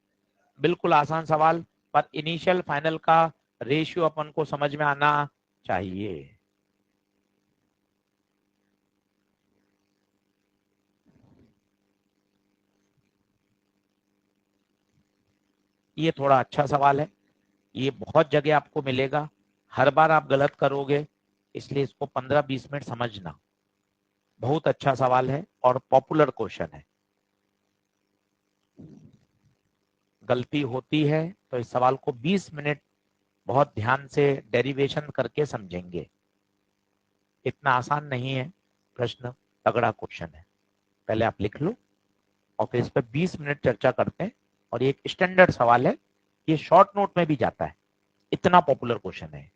बिल्कुल आसान सवाल, पर इनिशियल फाइनल का रेशियो अपन को समझ में आना चाहिए। ये थोड़ा अच्छा सवाल है, ये बहुत जगह आपको मिलेगा, हर बार आप गलत करोगे, इसलिए इसको 15-20 मिनट समझना। बहुत अच्छा सवाल है और पॉपुलर क्वेश्चन है। गलती होती है तो इस सवाल को 20 मिनट बहुत ध्यान से डेरिवेशन करके समझेंगे। इतना आसान नहीं है प्रश्न, तगड़ा क्वेश्चन है। पहले आप लिख लो और फिर इस पर 20 मिनट चर्चा करते हैं। और ये एक स्टैंडर्ड सवाल है, ये शॉर्ट नोट में भी जाता है, इतना पॉपुलर क्वेश्चन है।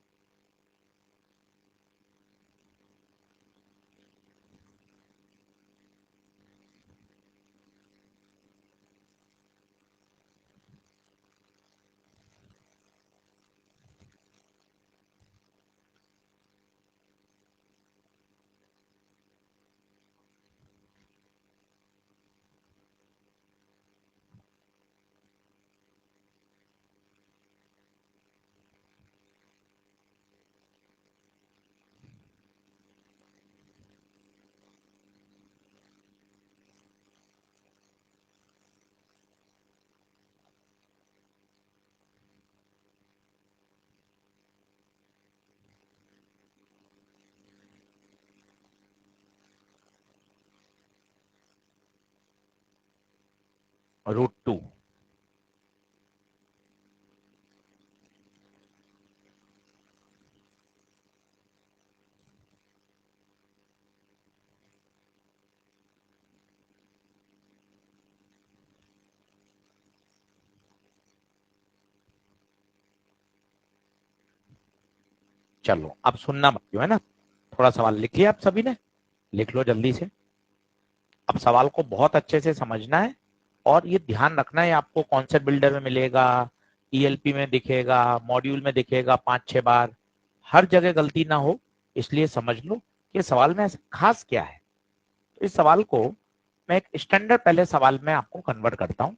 √2। चलो अब सुनना बाकी है ना, थोड़ा सवाल लिख लिया आप सभी ने? लिख लो जल्दी से। अब सवाल को बहुत अच्छे से समझना है और ये ध्यान रखना है, आपको कॉन्सेप्ट बिल्डर में मिलेगा, ईएलपी में दिखेगा, मॉड्यूल में दिखेगा 5-6 बार, हर जगह गलती ना हो, इसलिए समझ लो कि सवाल में ऐसा खास क्या है। तो इस सवाल को मैं एक स्टैंडर्ड पहले सवाल में आपको कन्वर्ट करता हूं।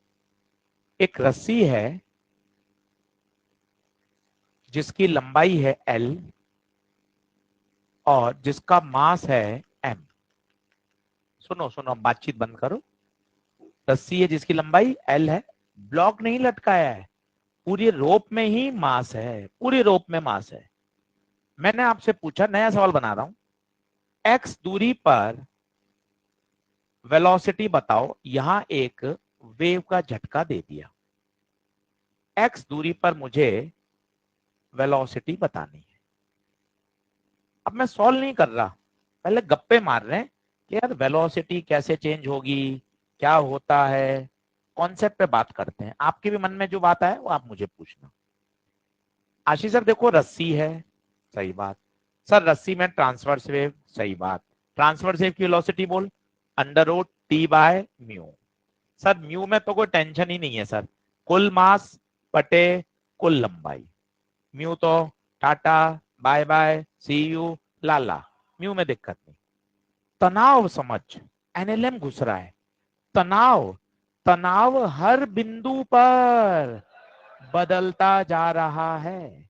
एक रस्सी है जिसकी लंबाई है L और जिसका मास है M। सुनो सुनो, अब बातचीत बंद करो। रस्सी है जिसकी लंबाई L है, ब्लॉक नहीं लटकाया है, पूरी रोप में ही मास है, पूरी रोप में मास है। मैंने आपसे पूछा, नया सवाल बना रहा हूं, x दूरी पर वेलोसिटी बताओ, यहां एक वेव का झटका दे दिया, x दूरी पर मुझे वेलोसिटी बतानी है। अब मैं सॉल्व नहीं कर रहा, पहले गप्पे मार रहे हैं कि यार वेलोसिटी कैसे चेंज होगी, क्या होता है, कॉन्सेप्ट पे बात करते हैं। आपके भी मन में जो बात आए वो आप मुझे पूछना। आशीष सर देखो रस्सी है, सही बात। सर रस्सी में ट्रांसवर्स वेव, सही बात। ट्रांसवर्स वेव की वेलोसिटी बोल, √T/μ। सर म्यू में तो कोई टेंशन ही नहीं है सर, कुल मास बटे कुल लंबाई। म्यू तो tata bye bye see you लाला, म्यू में दिक्कत नहीं। तनाव समझ, एनएलएम घुस रहा है। तनाव, तनाव हर बिंदु पर बदलता जा रहा है।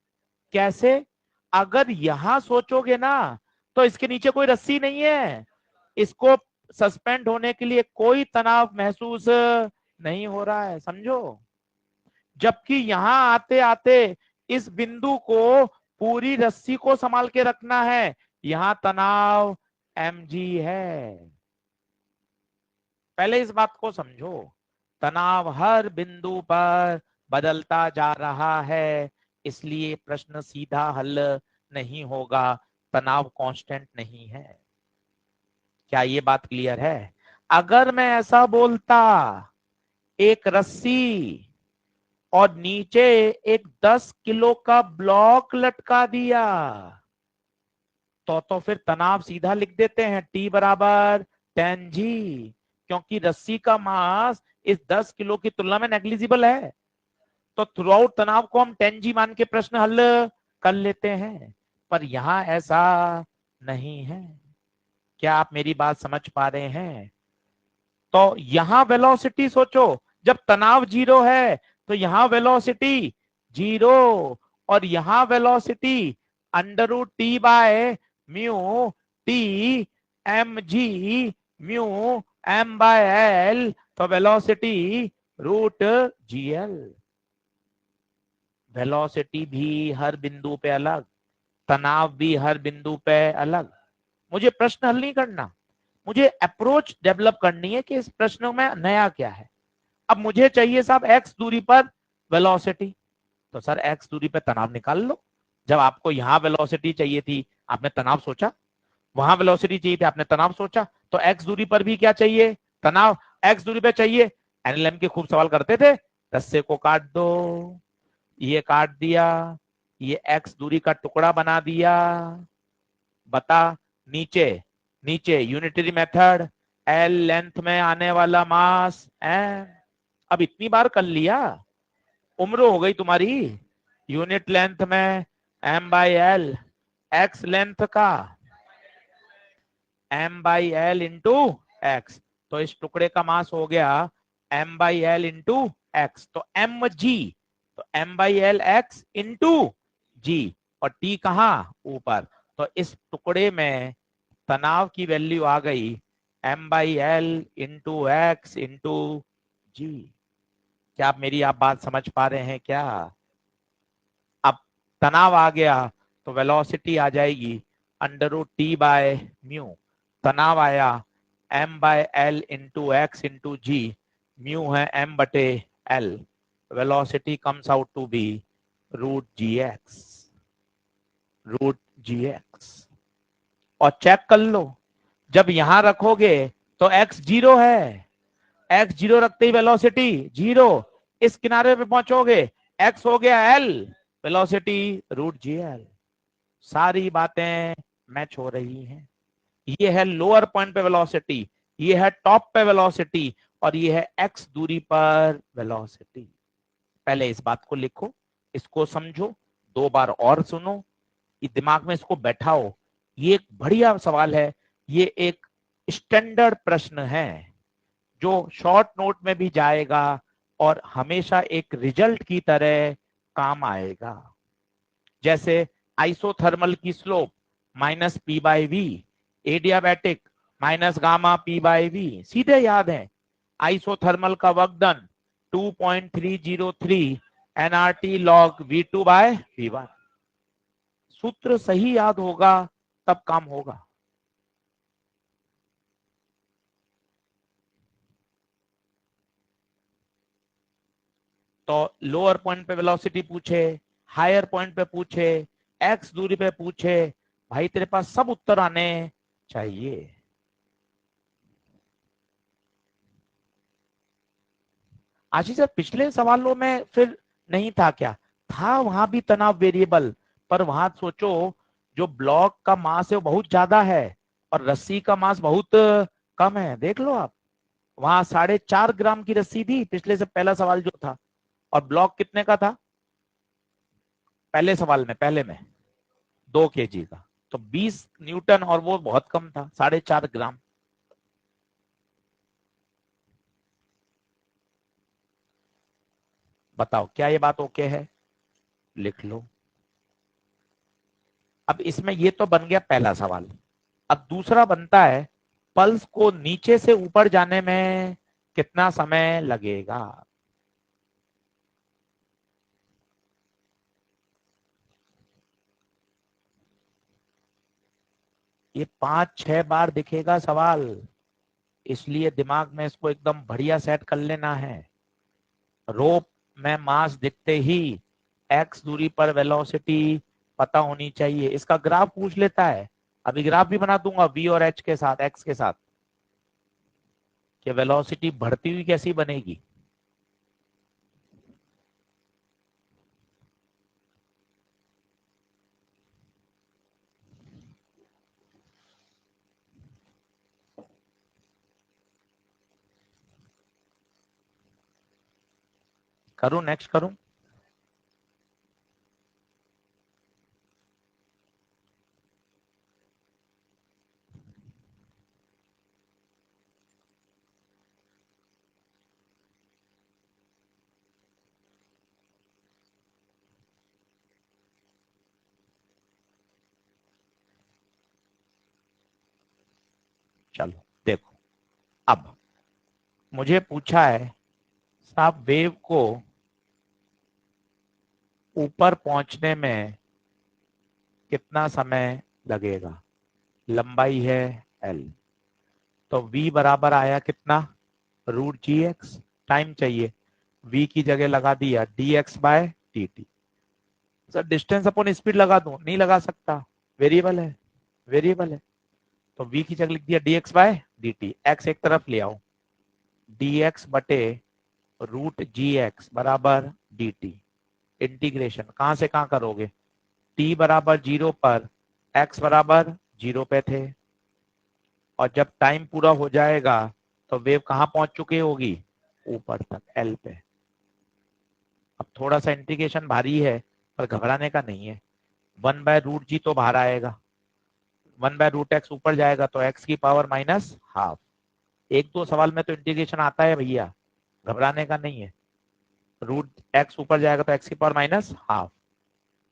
कैसे? अगर यहां सोचोगे ना तो इसके नीचे कोई रस्सी नहीं है, इसको सस्पेंड होने के लिए कोई तनाव महसूस नहीं हो रहा है, समझो। जबकि यहां आते आते इस बिंदु को पूरी रस्सी को संभाल के रखना है, यहां तनाव mg है। पहले इस बात को समझो, तनाव हर बिंदु पर बदलता जा रहा है, इसलिए प्रश्न सीधा हल नहीं होगा, तनाव कांस्टेंट नहीं है। क्या ये बात क्लियर है? अगर मैं ऐसा बोलता एक रस्सी और नीचे एक 10 किलो का ब्लॉक लटका दिया तो फिर तनाव सीधा लिख देते हैं T बराबर 10G, क्योंकि रस्सी का मास इस 10 किलो की तुलना में नेग्लिजिबल है। तो थ्रू आउट तनाव को हम 10G मान के प्रश्न हल कर लेते हैं, पर यहां ऐसा नहीं है। क्या आप मेरी बात समझ पा रहे हैं? तो यहां वेलोसिटी सोचो, जब तनाव 0 है तो यहां वेलोसिटी 0 और यहां velocity √T/μ T mg mu m/l, तो वेलोसिटी √gl। वेलोसिटी भी हर बिंदु पे अलग, तनाव भी हर बिंदु पे अलग। मुझे प्रश्न हल नहीं करना, मुझे अप्रोच डेवलप करनी है कि इस प्रश्न में नया क्या है। अब मुझे चाहिए साहब x दूरी पर वेलोसिटी, तो सर x दूरी पर तनाव निकाल लो। जब आपको यहां वेलोसिटी चाहिए थी आपने तनाव सोचा, वहां वेलोसिटी चाहिए थी आपने तनाव सोचा, तो x दूरी पर भी क्या चाहिए? तनाव। x दूरी पर चाहिए, एनएलएम के खूब सवाल करते थे, रस्से को काट दो, ये काट दिया, ये x दूरी का टुकड़ा बना दिया, बता नीचे नीचे यूनिटरी मेथड, L लेंथ में आने वाला मास m। अब इतनी बार कर लिया, उम्र हो गई तुम्हारी। यूनिट लेंथ में m/l, x लेंथ का m/l इंटू x, तो इस टुकड़े का मास हो गया m/l इंटू x, तो mg, तो m/l x इंटू g, और t कहां? ऊपर, तो इस टुकड़े में तनाव की वैल्यू आ गई m/l into x into g। क्या आप मेरी बात समझ पा रहे हैं क्या? अब तनाव आ गया तो वेलोसिटी आ जाएगी √T/μ, तनाव आया m/l into x into G, mu है m/l, velocity comes out to be √gx, √gx। और चेक कर लो, जब यहां रखोगे तो x 0 है, x 0 रखते ही वेलोसिटी 0, इस किनारे पे पहुंचोगे x हो गया l, वेलोसिटी √gl। सारी बातें मैच हो रही हैं। ये है लोअर पॉइंट पे वेलोसिटी, ये है टॉप पे वेलोसिटी, और ये है x दूरी पर वेलोसिटी। पहले इस बात को लिखो, इसको समझो, 2 बार और सुनो, दिमाग में इसको बैठाओ। ये एक बढ़िया सवाल है, ये एक स्टैंडर्ड प्रश्न है जो शॉर्ट नोट में भी जाएगा और हमेशा एक रिजल्ट की तरह काम आएगा। जैसे आइसोथर्मल की स्लोप -p/v, एडियाबैटिक -γ/p/v, सीधे याद है। आइसोथर्मल का work done 2.303 nRT log v2/v1। सूत्र सही याद होगा तब काम होगा। तो लोअर पॉइंट पे वेलोसिटी पूछे, हायर पॉइंट पे पूछे, एक्स दूरी पे पूछे, भाई तेरे पास सब उत्तर आने चाहिए। आशीष सर पिछले सवालों में फिर नहीं था क्या? था वहां भी तनाव वेरिएबल, पर वहां सोचो जो ब्लॉक का मास है वो बहुत ज्यादा है और रस्सी का मास बहुत कम है। देख लो आप, वहां 4.5 ग्राम की रस्सी थी पिछले से पहला सवाल जो था, और ब्लॉक कितने का था पहले सवाल में, पहले में 2 kg का, तो 20 न्यूटन, और वो बहुत कम था 4.5 ग्राम। बताओ क्या ये बात ओके है? लिख लो। अब इसमें ये तो बन गया पहला सवाल। अब दूसरा बनता है, पल्स को नीचे से ऊपर जाने में कितना समय लगेगा? ये 5-6 बार दिखेगा सवाल, इसलिए दिमाग में इसको एकदम बढ़िया सेट कर लेना है। रोप में मास दिखते ही एक्स दूरी पर वेलोसिटी पता होनी चाहिए। इसका ग्राफ पूछ लेता है, अभी ग्राफ भी बना दूंगा v और h के साथ, x के साथ, कि वेलोसिटी बढ़ती हुई कैसी बनेगी। करूं, नेक्स्ट करूं? चलो देखो, अब मुझे पूछा है साहब वेव को ऊपर पहुंचने में कितना समय लगेगा, लंबाई है l, तो v बराबर आया कितना, √gx। टाइम चाहिए, v की जगह लगा दिया dx/dt। Sir distance upon speed लगा दूं? नहीं लगा सकता, वेरिएबल है, वेरिएबल है। तो v की जगह लिख दिया dx/dt, x एक तरफ ले आओ, dx बटे √gx बराबर dt। इंटीग्रेशन कहां से कहां करोगे, t बराबर 0 पर x बराबर 0 पे थे, और जब टाइम पूरा हो जाएगा तो वेव कहां पहुंच चुकी होगी, ऊपर तक l पे। अब थोड़ा सा इंटीग्रेशन भारी है, पर घबराने का नहीं है। 1/√g तो बाहर आएगा, 1/√x ऊपर जाएगा तो x की पावर -12। एक दो सवाल में तो इंटीग्रेशन आता है भैया, घबराने का नहीं है। √x ऊपर जाएगा तो x की पावर -12।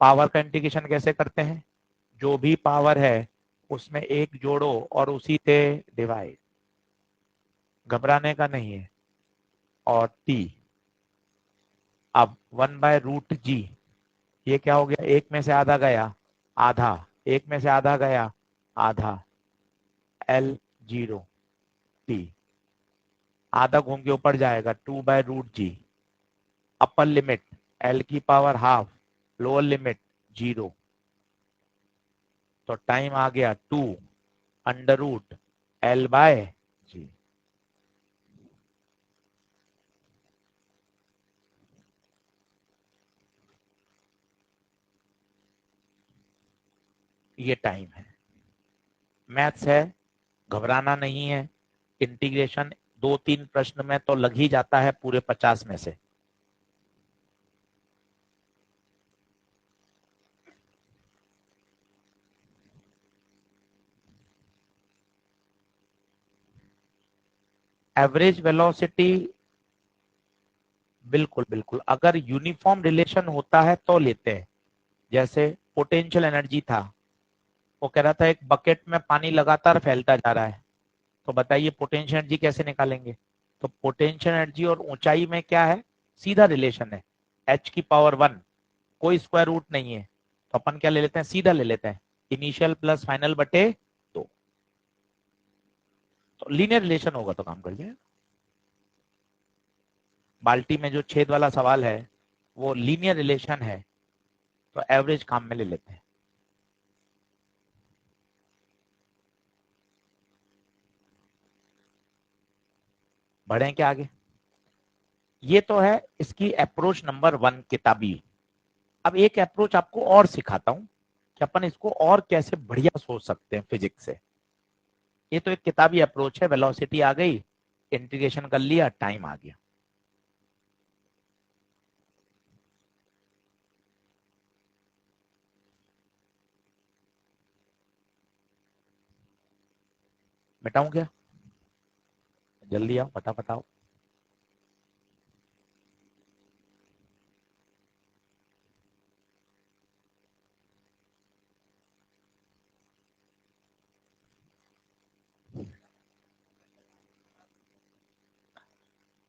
पावर का इंटीग्रेशन कैसे करते हैं, जो भी पावर है उसमें एक जोड़ो और उसी से डिवाइड, घबराने का नहीं है। और t, अब 1/√g, ये क्या हो गया, एक में से आधा गया आधा, एक में से आधा गया आधा, L0t, आधा घूम के ऊपर जाएगा 2/√g, अपर लिमिट l की पावर हाफ, लोअर लिमिट 0, तो टाइम आ गया 2√L/g। ये टाइम है, मैथ्स है, घबराना नहीं है। इंटीग्रेशन 2-3 प्रश्न में तो लग ही जाता है पूरे 50 में से। एवरेज वेलोसिटी, बिल्कुल बिल्कुल, अगर यूनिफॉर्म रिलेशन होता है तो लेते हैं। जैसे पोटेंशियल एनर्जी था, वो कह रहा था एक बकेट में पानी लगातार फैलता जा रहा है, तो बताइए पोटेंशियल एनर्जी कैसे निकालेंगे? तो पोटेंशियल एनर्जी और ऊंचाई में क्या है, सीधा रिलेशन है, h⁻1, कोई स्क्वायर रूट नहीं है, तो अपन क्या ले लेते हैं, सीधा ले लेते हैं, इनिशियल प्लस फाइनल बटे 2, तो लीनियर रिलेशन होगा तो काम कर जाएगा। बाल्टी में जो छेद वाला सवाल है वो लीनियर रिलेशन है, तो एवरेज काम में ले लेते हैं। बढ़े क्या आगे? ये तो है इसकी अप्रोच नंबर 1 किताबी। अब एक अप्रोच आपको और सिखाता हूं कि अपन इसको और कैसे बढ़िया सोच सकते हैं फिजिक्स से। ये तो एक किताबी अप्रोच है, वेलोसिटी आ गई, इंटीग्रेशन कर लिया, टाइम आ गया। बताऊं क्या? जल्दी आओ, फटाफट आओ।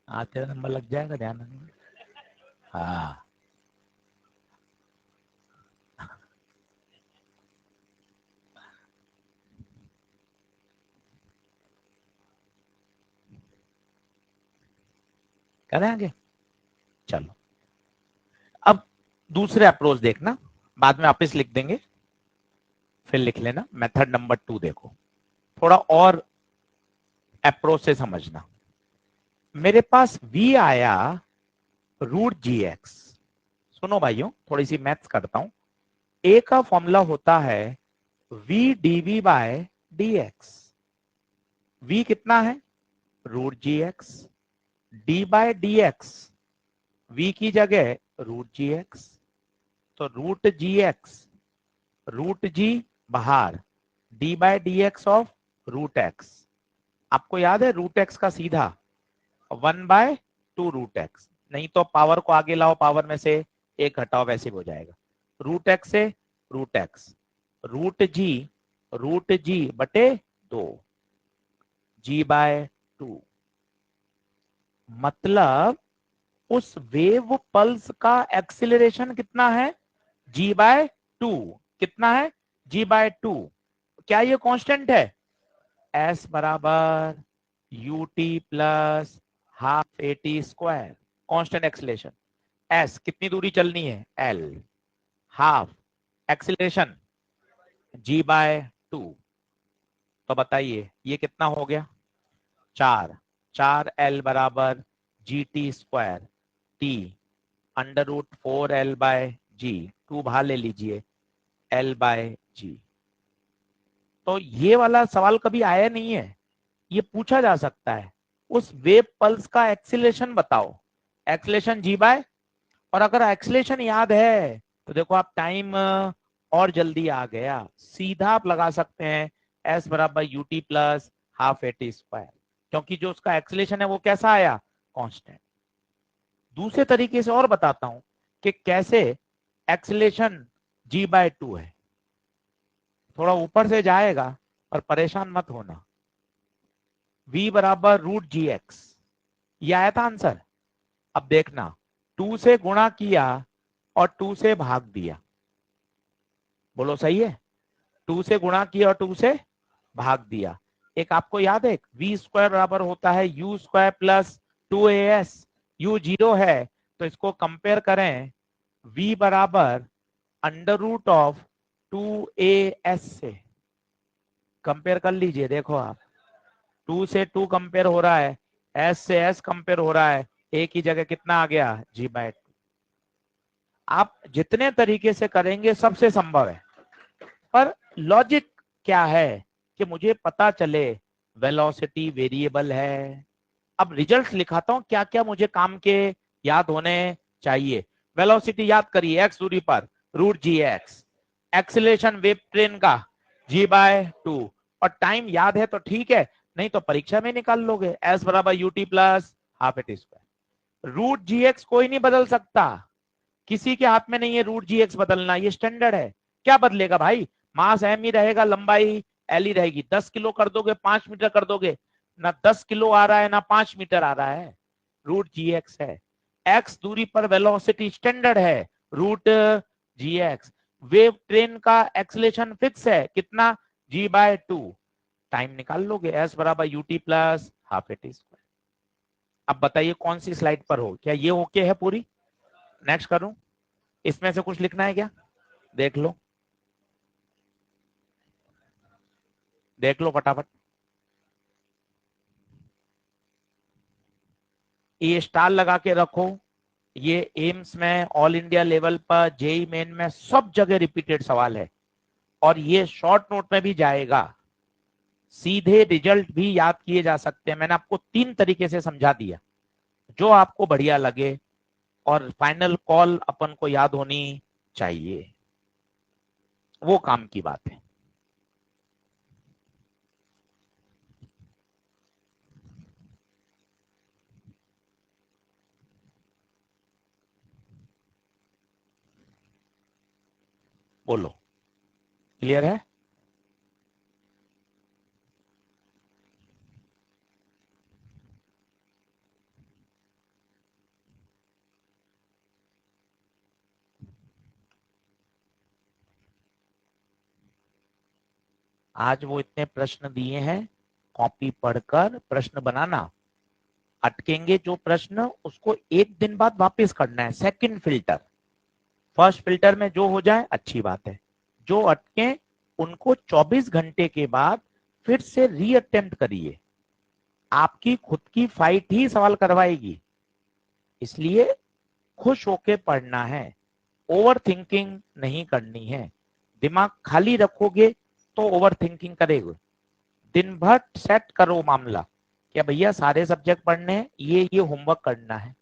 हाँ तेरा नंबर लग जाएगा, ध्यान रखना। हाँ करें आगे, चलो। अब दूसरे अप्रोच देखना, बाद में वापिस लिख देंगे, फिर लिख लेना। मेथड नंबर 2 देखो, थोड़ा और अप्रोच से समझना। मेरे पास v आया √gx। सुनो भाइयों, थोड़ी सी मैथ्स करता हूं। a का फॉर्मूला होता है v dv/dx। v कितना है? √gx। d/dx, v की जगह √gx, तो √gx, √g बाहर, d/dx ऑफ √x। आपको याद है √x का सीधा 1/2 √x, नहीं तो पावर को आगे लाओ, पावर में से एक घटाओ, वैसे हो जाएगा। √x से √x, √g बटे 2, g/2। मतलब उस वेव पल्स का एक्सिलरेशन कितना है? g/2। कितना है? g/2। क्या ये कांस्टेंट है? s बराबर ut plus half at square, constant acceleration. s कितनी दूरी चलनी है? l, half acceleration g/2। तो बताइए ये कितना हो गया? 4। 4l बराबर gt स्क्वायर t √4l/g, 2 बाहर ले लीजिए, l/g। तो ये वाला सवाल कभी आया नहीं है, ये पूछा जा सकता है। उस वेव पल्स का एक्सीलरेशन बताओ, एक्सीलरेशन g/, और अगर एक्सीलरेशन याद है तो देखो आप टाइम और जल्दी आ गया, सीधा आप लगा सकते हैं s बराबर ut plus half at square, क्योंकि जो उसका एक्सीलरेशन है वो कैसा आया? कांस्टेंट। दूसरे तरीके से और बताता हूं कि कैसे एक्सीलरेशन g/2 है। थोड़ा ऊपर से जाएगा और परेशान मत होना। v बराबर √gx, ये आया था आंसर। अब देखना, 2 से गुणा किया और 2 से भाग दिया, बोलो सही है? 2 से गुणा किया और 2 से भाग दिया। एक आपको याद है v स्क्वायर बराबर होता है u square plus 2as, u 0 है तो इसको कंपेयर करें v बराबर √2as से, कंपेयर कर लीजिए। देखो आप 2 से 2 कंपेयर हो रहा है, s से s कंपेयर हो रहा है, a की जगह कितना आ गया? g/2। आप जितने तरीके से करेंगे सबसे संभव है, पर लॉजिक क्या है कि मुझे पता चले वेलोसिटी वेरिएबल है। अब रिजल्ट लिखाता हूं क्या क्या मुझे काम के याद होने चाहिए। वेलोसिटी याद करिए, x दूरी पर √gx, एक्सीलरेशन वेव ट्रेन का g/2, और टाइम याद है तो ठीक है, नहीं तो परीक्षा में निकाल लोगे, s बराबर ut plus half at square. √gx कोई नहीं बदल सकता, किसी के हाथ में नहीं है √gx बदलना, ये स्टैंडर्ड है। क्या बदलेगा भाई? मास एम ही रहेगा, लंबाई एल ही रहेगी। 10 किलो कर दोगे, 5 मीटर कर दोगे, ना 10 किलो आ रहा है ना 5 मीटर आ रहा है, √gx है। x दूरी पर वेलोसिटी स्टैंडर्ड है, √gx। वेव ट्रेन का एक्सीलरेशन फिक्स है, कितना? g/2। टाइम निकाल लोगे, s बराबर ut plus half at square. अब बताइए कौन सी स्लाइड पर हो, क्या ये ओके है पूरी? नेक्स्ट करूं? इसमें से कुछ लिखना है क्या? देख लो, देख लो फटाफट। ये स्टार लगा के रखो। ये एम्स में, ऑल इंडिया लेवल पर, जेई मेन में, सब जगह रिपीटेड सवाल है और ये शॉर्ट नोट में भी जाएगा। सीधे रिजल्ट भी याद किए जा सकते हैं। मैंने आपको 3 तरीके से समझा दिया, जो आपको बढ़िया लगे, और फाइनल कॉल अपन को याद होनी चाहिए, वो काम की बात है। बोलो, क्लियर है? आज वो इतने प्रश्न दिए हैं, कॉपी पढ़कर प्रश्न बनाना। अटकेंगे जो प्रश्न, उसको एक दिन बाद वापस करना है। सेकंड फिल्टर, फर्स्ट फिल्टर में जो हो जाए अच्छी बात है, जो अटके उनको 24 घंटे के बाद फिर से रीअटेम्प्ट करिए। आपकी खुद की फाइट ही सवाल करवाएगी, इसलिए खुश होके पढ़ना है। ओवर थिंकिंग नहीं करनी है। दिमाग खाली रखोगे तो ओवर थिंकिंग करेगा। दिन भर सेट करो मामला, क्या भैया सारे सब्जेक्ट पढ़ने हैं, ये होमवर्क करना है।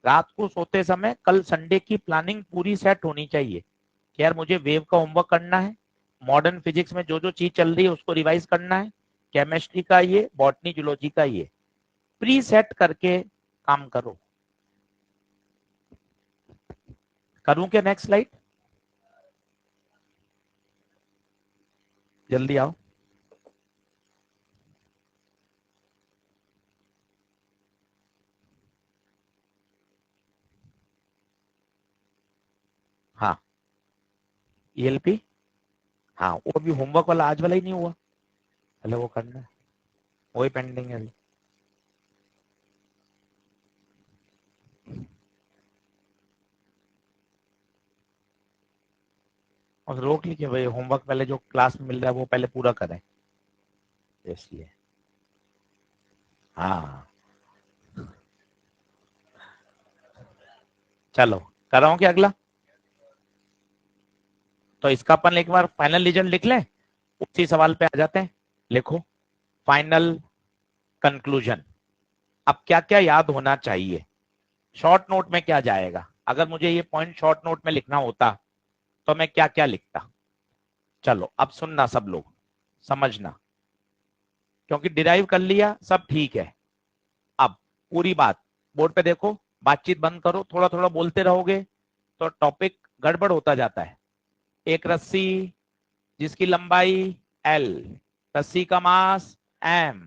रात को सोते समय कल संडे की प्लानिंग पूरी सेट होनी चाहिए कि यार मुझे वेव का होमवर्क करना है, मॉडर्न फिजिक्स में जो जो चीज चल रही है उसको रिवाइज करना है, केमिस्ट्री का ये, बॉटनी जूलॉजी का ये, प्री सेट करके काम करो। करूं क्या नेक्स्ट स्लाइड? जल्दी आओ। हाँ, ईएलपी, हाँ वो भी होमवर्क वाला आज वाला ही नहीं हुआ, पहले वो करना है, वही पेंडिंग है। और रोक लीजिए भाई, होमवर्क पहले जो क्लास में मिल रहा है वो पहले पूरा करें, इसलिए। हाँ, चलो कराऊं क्या अगला? तो इसका अपन एक बार फाइनल रिजल्ट लिख लें, उसी सवाल पे आ जाते हैं। लिखो, फाइनल कंक्लूजन। अब क्या क्या याद होना चाहिए? शॉर्ट नोट में क्या जाएगा? अगर मुझे ये पॉइंट शॉर्ट नोट में लिखना होता तो मैं क्या क्या लिखता? चलो अब सुनना सब लोग, समझना, क्योंकि डिराइव कर लिया सब ठीक है। अब पूरी बात बोर्ड पे देखो, बातचीत बंद करो, थोड़ा थोड़ा बोलते रहोगे तो टॉपिक गड़बड़ होता जाता है। एक रस्सी जिसकी लंबाई L, रस्सी का मास M,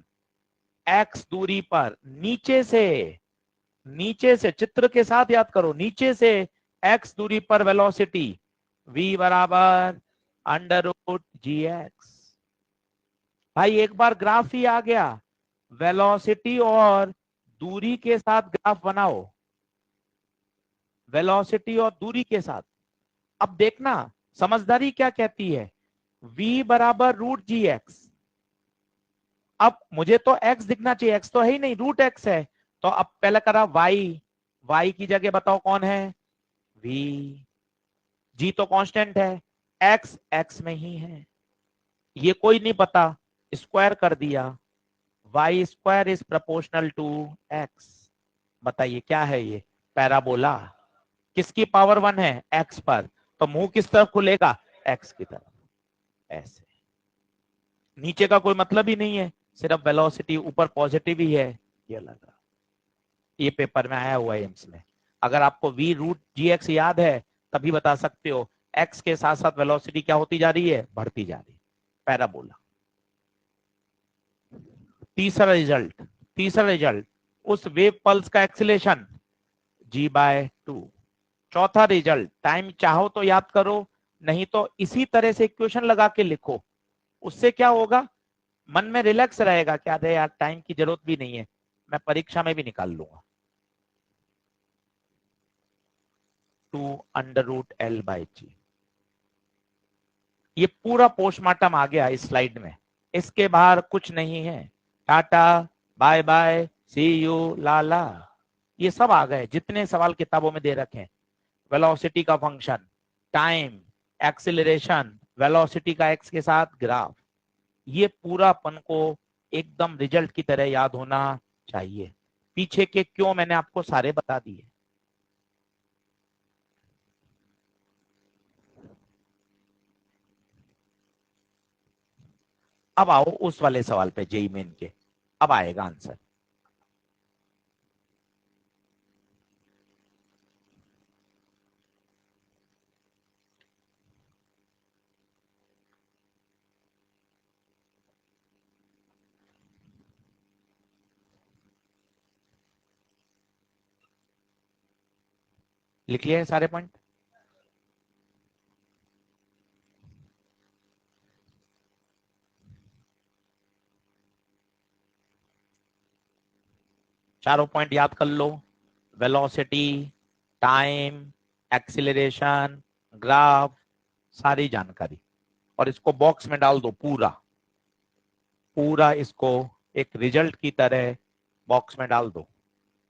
X दूरी पर नीचे से चित्र के साथ याद करो, नीचे से X दूरी पर वेलोसिटी V बराबर अंडर रूट जी एक्स। भाई एक बार ग्राफ ही आ गया, वेलोसिटी और दूरी के साथ ग्राफ बनाओ, वेलोसिटी और दूरी के साथ। अब देखना समझदारी क्या कहती है, v बराबर रूट जी एक्स। अब मुझे तो x दिखना चाहिए, x तो है ही नहीं, रूट x है। तो अब पहले करा y की जगह बताओ कौन है, v, g तो कांस्टेंट है, x में ही है, ये कोई नहीं पता, स्क्वायर कर दिया, y square is proportional to x। बताइए क्या है ये? पैराबोला। किसकी पावर 1 है? x पर, तो मुंह किस तरफ खुलेगा? x की तरफ, ऐसे। नीचे का कोई मतलब ही नहीं है, सिर्फ वेलोसिटी, ऊपर पॉजिटिव ही है, ये लगा। ये पेपर में आया हुआ है एम्स में। अगर आपको v रूट जी एक्स याद है तभी बता सकते हो x के साथ साथ वेलोसिटी क्या होती जा रही है? बढ़ती जा रही है, पैराबोला। तीसरा रिजल्ट उस वेव पल्स का एक्सीलेशन g/2। चौथा रिजल्ट, टाइम चाहो तो याद करो, नहीं तो इसी तरह से इक्वेशन लगा के लिखो। उससे क्या होगा, मन में रिलैक्स रहेगा, क्या दे यार टाइम की जरूरत भी नहीं है, मैं परीक्षा में भी निकाल लूंगा, 2√L/G। ये पूरा पोस्टमार्टम आ गया इस स्लाइड में, इसके बाहर कुछ नहीं है। Tata, bye bye, see you, लाला, ये सब आ गए जितने सवाल किताबों में दे रखे हैं। वेलोसिटी का फंक्शन, टाइम, एक्सीलरेशन, वेलोसिटी का एक्स के साथ ग्राफ, ये पूरा अपन को एकदम रिजल्ट की तरह याद होना चाहिए। पीछे के क्यों मैंने आपको सारे बता दिए। अब आओ उस वाले सवाल पे, जेई मेन के, अब आएगा आंसर। लिख लिए सारे पॉइंट? चारों पॉइंट याद कर लो, वेलोसिटी, टाइम, एक्सीलरेशन, ग्राफ, सारी जानकारी। और इसको बॉक्स में डाल दो पूरा पूरा, इसको एक रिजल्ट की तरह बॉक्स में डाल दो।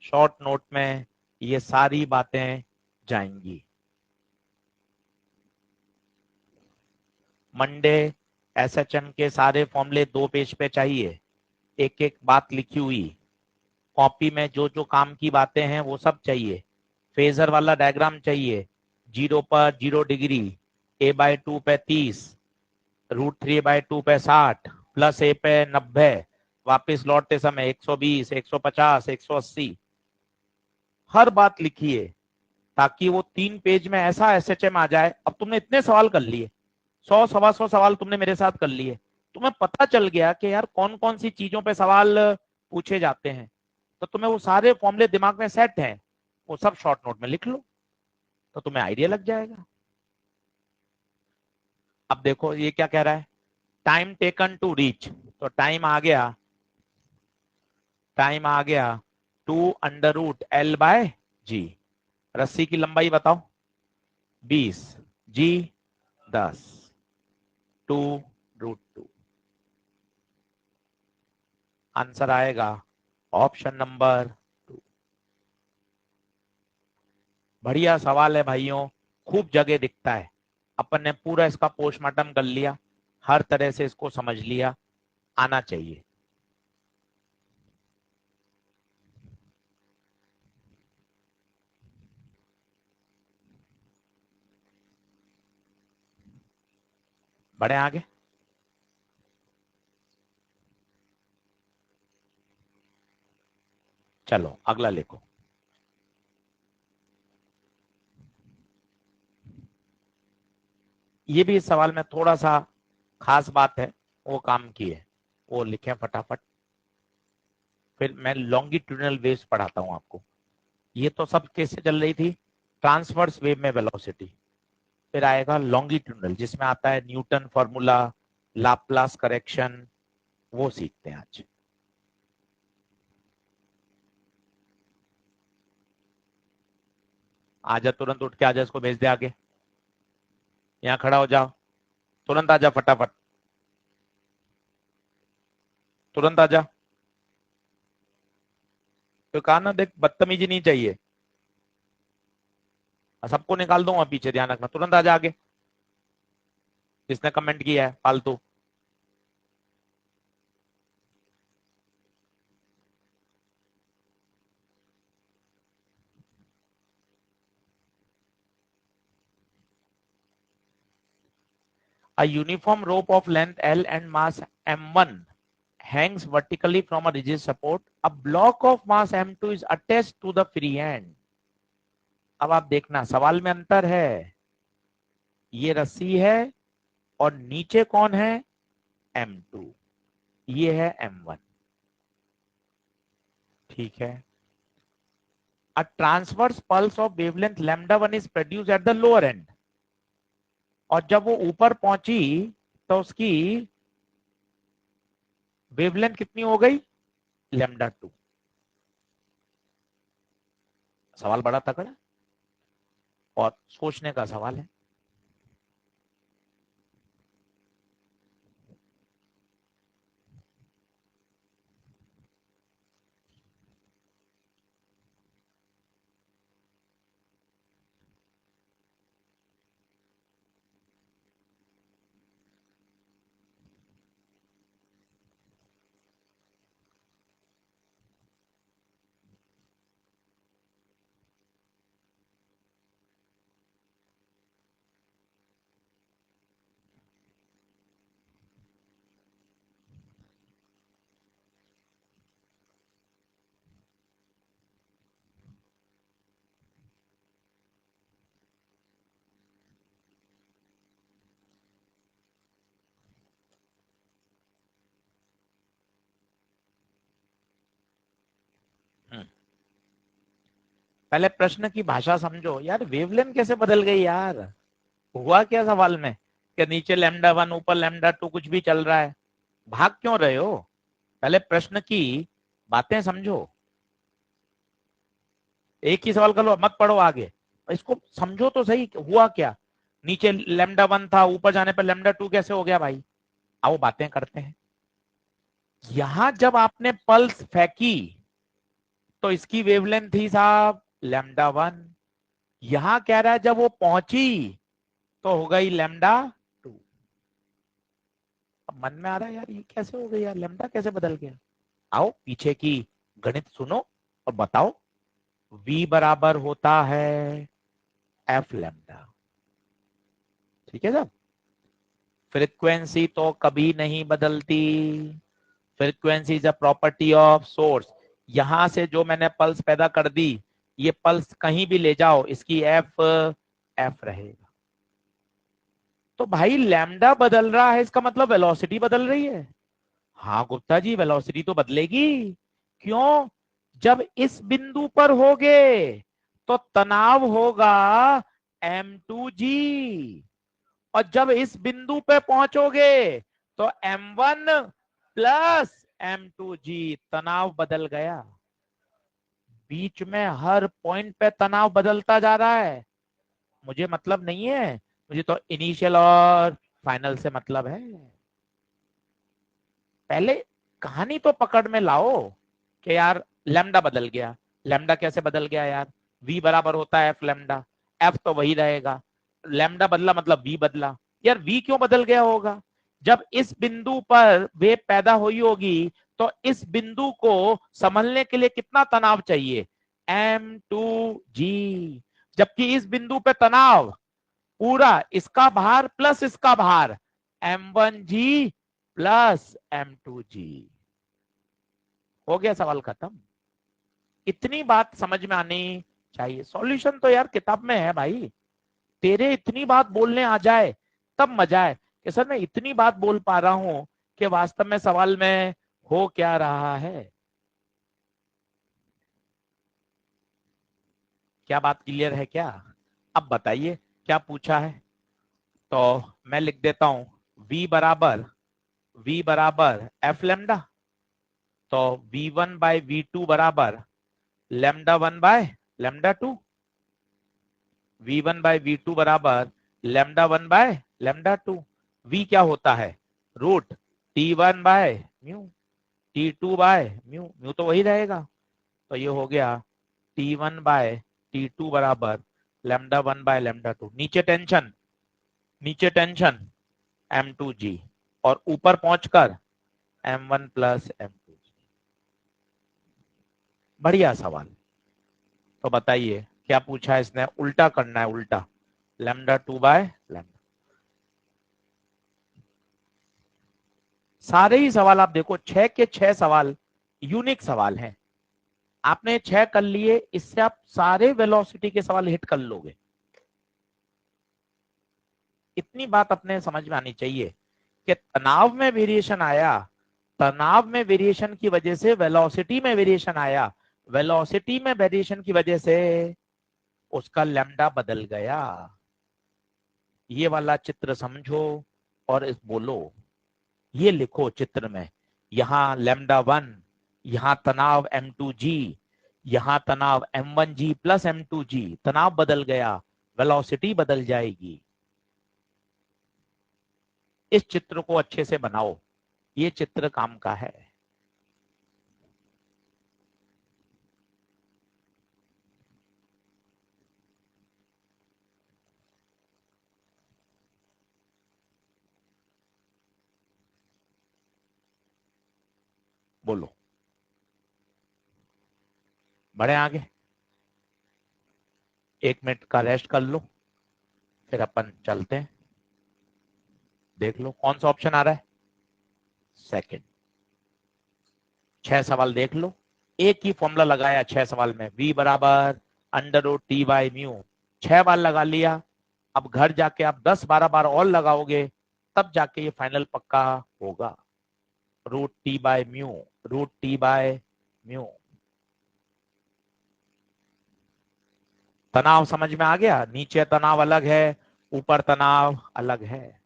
शॉर्ट नोट में ये सारी बातें जाएंगी। मंडे एसएचएम के सारे फॉर्मूले 2 पेज पे चाहिए, एक एक बात लिखी हुई। कॉपी में जो जो काम की बातें हैं वो सब चाहिए। फेजर वाला डायग्राम चाहिए, 0 पर 0 डिग्री, a/2 पे 30, √3/2 पे 60, प्लस a पे 90, वापिस लौटते समय 120, 150, 180, हर बात लिखिए, ताकि वो 3 पेज में ऐसा एसएचएम आ जाए। अब तुमने इतने सवाल कर लिए, 100 सवा 100 सवाल तुमने मेरे साथ कर लिए, तुम्हें पता चल गया कि यार कौन कौन सी चीजों पे सवाल पूछे जाते हैं, तो तुम्हें वो सारे फॉर्मूले दिमाग में सेट हैं, वो सब शॉर्ट नोट में लिख लो, तो तुम्हें आइडिया लग जाएगा। अब देखो ये क्या कह रहा है, टाइम टेकन टू रीच, तो टाइम आ गया 2√L/G। रस्सी की लंबाई बताओ, 20, G 10, 2√2। आंसर आएगा ऑप्शन नंबर 2। बढ़िया सवाल है भाइयों, खूब जगह दिखता है। अपन ने पूरा इसका पोस्टमार्टम कर लिया, हर तरह से इसको समझ लिया, आना चाहिए। बढ़े आगे, चलो अगला लिखो। ये भी इस सवाल में थोड़ा सा खास बात है, वो काम की है, वो लिखें फटाफट, फिर मैं लॉन्गिट्यूडनल वेव्स पढ़ाता हूं आपको। ये तो सब कैसे चल रही थी, ट्रांसवर्स वेव में वेलोसिटी, फिर आएगा लॉन्गिट्यूडनल जिसमें आता है न्यूटन फॉर्मूला, लाप्लास करेक्शन, वो सीखते हैं आज। आजा, तुरंत उठ के आजा, इसको भेज दे आगे, यहाँ खड़ा हो जाओ, तुरंत आजा फटाफट, तुरंत आजा। तो कहा ना, देख बदतमीजी नहीं चाहिए, सबको निकाल दूंगा पीछे, ध्यान रखना, तुरंत आजा आगे। किसने कमेंट किया है फालतू? A uniform rope of length L and mass M1 hangs vertically from a rigid support. A block of mass M2 is attached to the free hand. अब आप देखना सवाल में अंतर है, ये रस्सी है और नीचे कौन है, M2, ये है M1, ठीक है। A transverse pulse of wavelength λ1 is produced at the lower end. और जब वो ऊपर पहुंची तो उसकी वेवलेंथ कितनी हो गई, λ2। सवाल बड़ा तगड़ा और सोचने का सवाल है। पहले प्रश्न की भाषा समझो यार, वेवलेंथ कैसे बदल गई यार? हुआ क्या सवाल में कि नीचे लैम्डा वन ऊपर लैम्डा टू कुछ भी चल रहा है, भाग क्यों रहे हो? पहले प्रश्न की बातें समझो। एक ही सवाल कर लो, मत पढ़ो आगे, इसको समझो तो सही, हुआ क्या? नीचे लैम्डा वन था, ऊपर जाने पर लैम्डा टू कैसे हो गया भाई? आओ बातें करते हैं। यहां जब आपने पल्स फेंकी तो इसकी वेवलेंथ थी साहब लैम्डा वन। यहां कह रहा है जब वो पहुंची तो हो गई लैम्डा टू। अब मन में आ रहा है यार ये कैसे हो गई यार, लैम्डा कैसे बदल गया? आओ पीछे की गणित सुनो और बताओ। v बराबर होता है एफ लैम्डा, ठीक है साहब। फ्रीक्वेंसी तो कभी नहीं बदलती, frequency is a property of source. यहां से जो मैंने पल्स पैदा कर दी, ये पल्स कहीं भी ले जाओ इसकी एफ एफ रहेगा। तो भाई लैम्डा बदल रहा है, इसका मतलब वेलोसिटी बदल रही है। हाँ गुप्ता जी, वेलोसिटी तो बदलेगी। क्यों? जब इस बिंदु पर होगे तो तनाव होगा m2g, और जब इस बिंदु पे पहुंचोगे तो m1 प्लस m2g, तनाव बदल गया। बीच में हर पॉइंट पे तनाव बदलता जा रहा है। मुझे मतलब नहीं है, मुझे तो इनिशियल और फाइनल से मतलब है। पहले कहानी तो पकड़ में लाओ कि यार लैम्डा बदल गया। लैम्डा कैसे बदल गया यार? v बराबर होता है एफ लैम्डा, एफ तो वही रहेगा, लैम्डा बदला मतलब v बदला। यार v क्यों बदल गया होगा? जब इस बिंदु पर वेव पैदा हुई होगी तो इस बिंदु को संभलने के लिए कितना तनाव चाहिए? m2g। जबकि इस बिंदु पे तनाव पूरा इसका भार प्लस इसका भार m1g प्लस m2g। हो गया सवाल खत्म। इतनी बात समझ में आनी चाहिए। सॉल्यूशन तो यार किताब में है भाई, तेरे इतनी बात बोलने आ जाए तब मजा है कि सर मैं इतनी बात बोल पा रहा हूं कि वास्तव में सवाल में हो क्या रहा है। क्या बात क्लियर है क्या? अब बताइए क्या पूछा है। तो मैं लिख देता हूं v बराबर एफ लेमडा, तो v1/v2 बराबर lambda one by lambda two. v1/v2 बराबर lambda one by lambda two. v क्या होता है? रूट T1/म्यू, T2/म्यू, म्यू तो वही रहेगा। तो ये हो गया T1/T2 बराबर lambda one by lambda two. नीचे टेंशन, नीचे टेंशन m2g, और ऊपर पहुंचकर m1 प्लस m2g। बढ़िया सवाल। तो बताइए क्या पूछा है इसने? उल्टा करना है, उल्टा लेमडा टू बाय लेमडा। सारे ही सवाल आप देखो, 6 के 6 सवाल यूनिक सवाल हैं। आपने 6 कर लिए, इससे आप सारे वेलोसिटी के सवाल हिट कर लोगे। इतनी बात अपने समझ में आनी चाहिए कि तनाव में वेरिएशन आया, तनाव में वेरिएशन की वजह से वेलोसिटी में वेरिएशन आया, वेलोसिटी में वेरिएशन की वजह से उसका लैम्डा बदल गया। ये वाला चित्र समझो और इस बोलो, ये लिखो चित्र में, यहां लैम्डा वन, यहां तनाव m2g, यहां तनाव m1g प्लस m2g, तनाव बदल गया, वेलोसिटी बदल जाएगी। इस चित्र को अच्छे से बनाओ, ये चित्र काम का है। बोलो, बढ़े आगे। 1 मिनट का रेस्ट कर लो, फिर अपन चलते हैं। देख लो कौन सा ऑप्शन आ रहा है, सेकंड। 6 सवाल देख लो, एक ही फॉर्मूला लगाया 6 सवाल में, v बराबर √t/μ, 6 बार लगा लिया। अब घर जाके आप 10-12 बार और लगाओगे, तब जाके ये फाइनल पक्का होगा। √t/μ, √t/μ। तनाव समझ में आ गया, नीचे तनाव अलग है, ऊपर तनाव अलग है।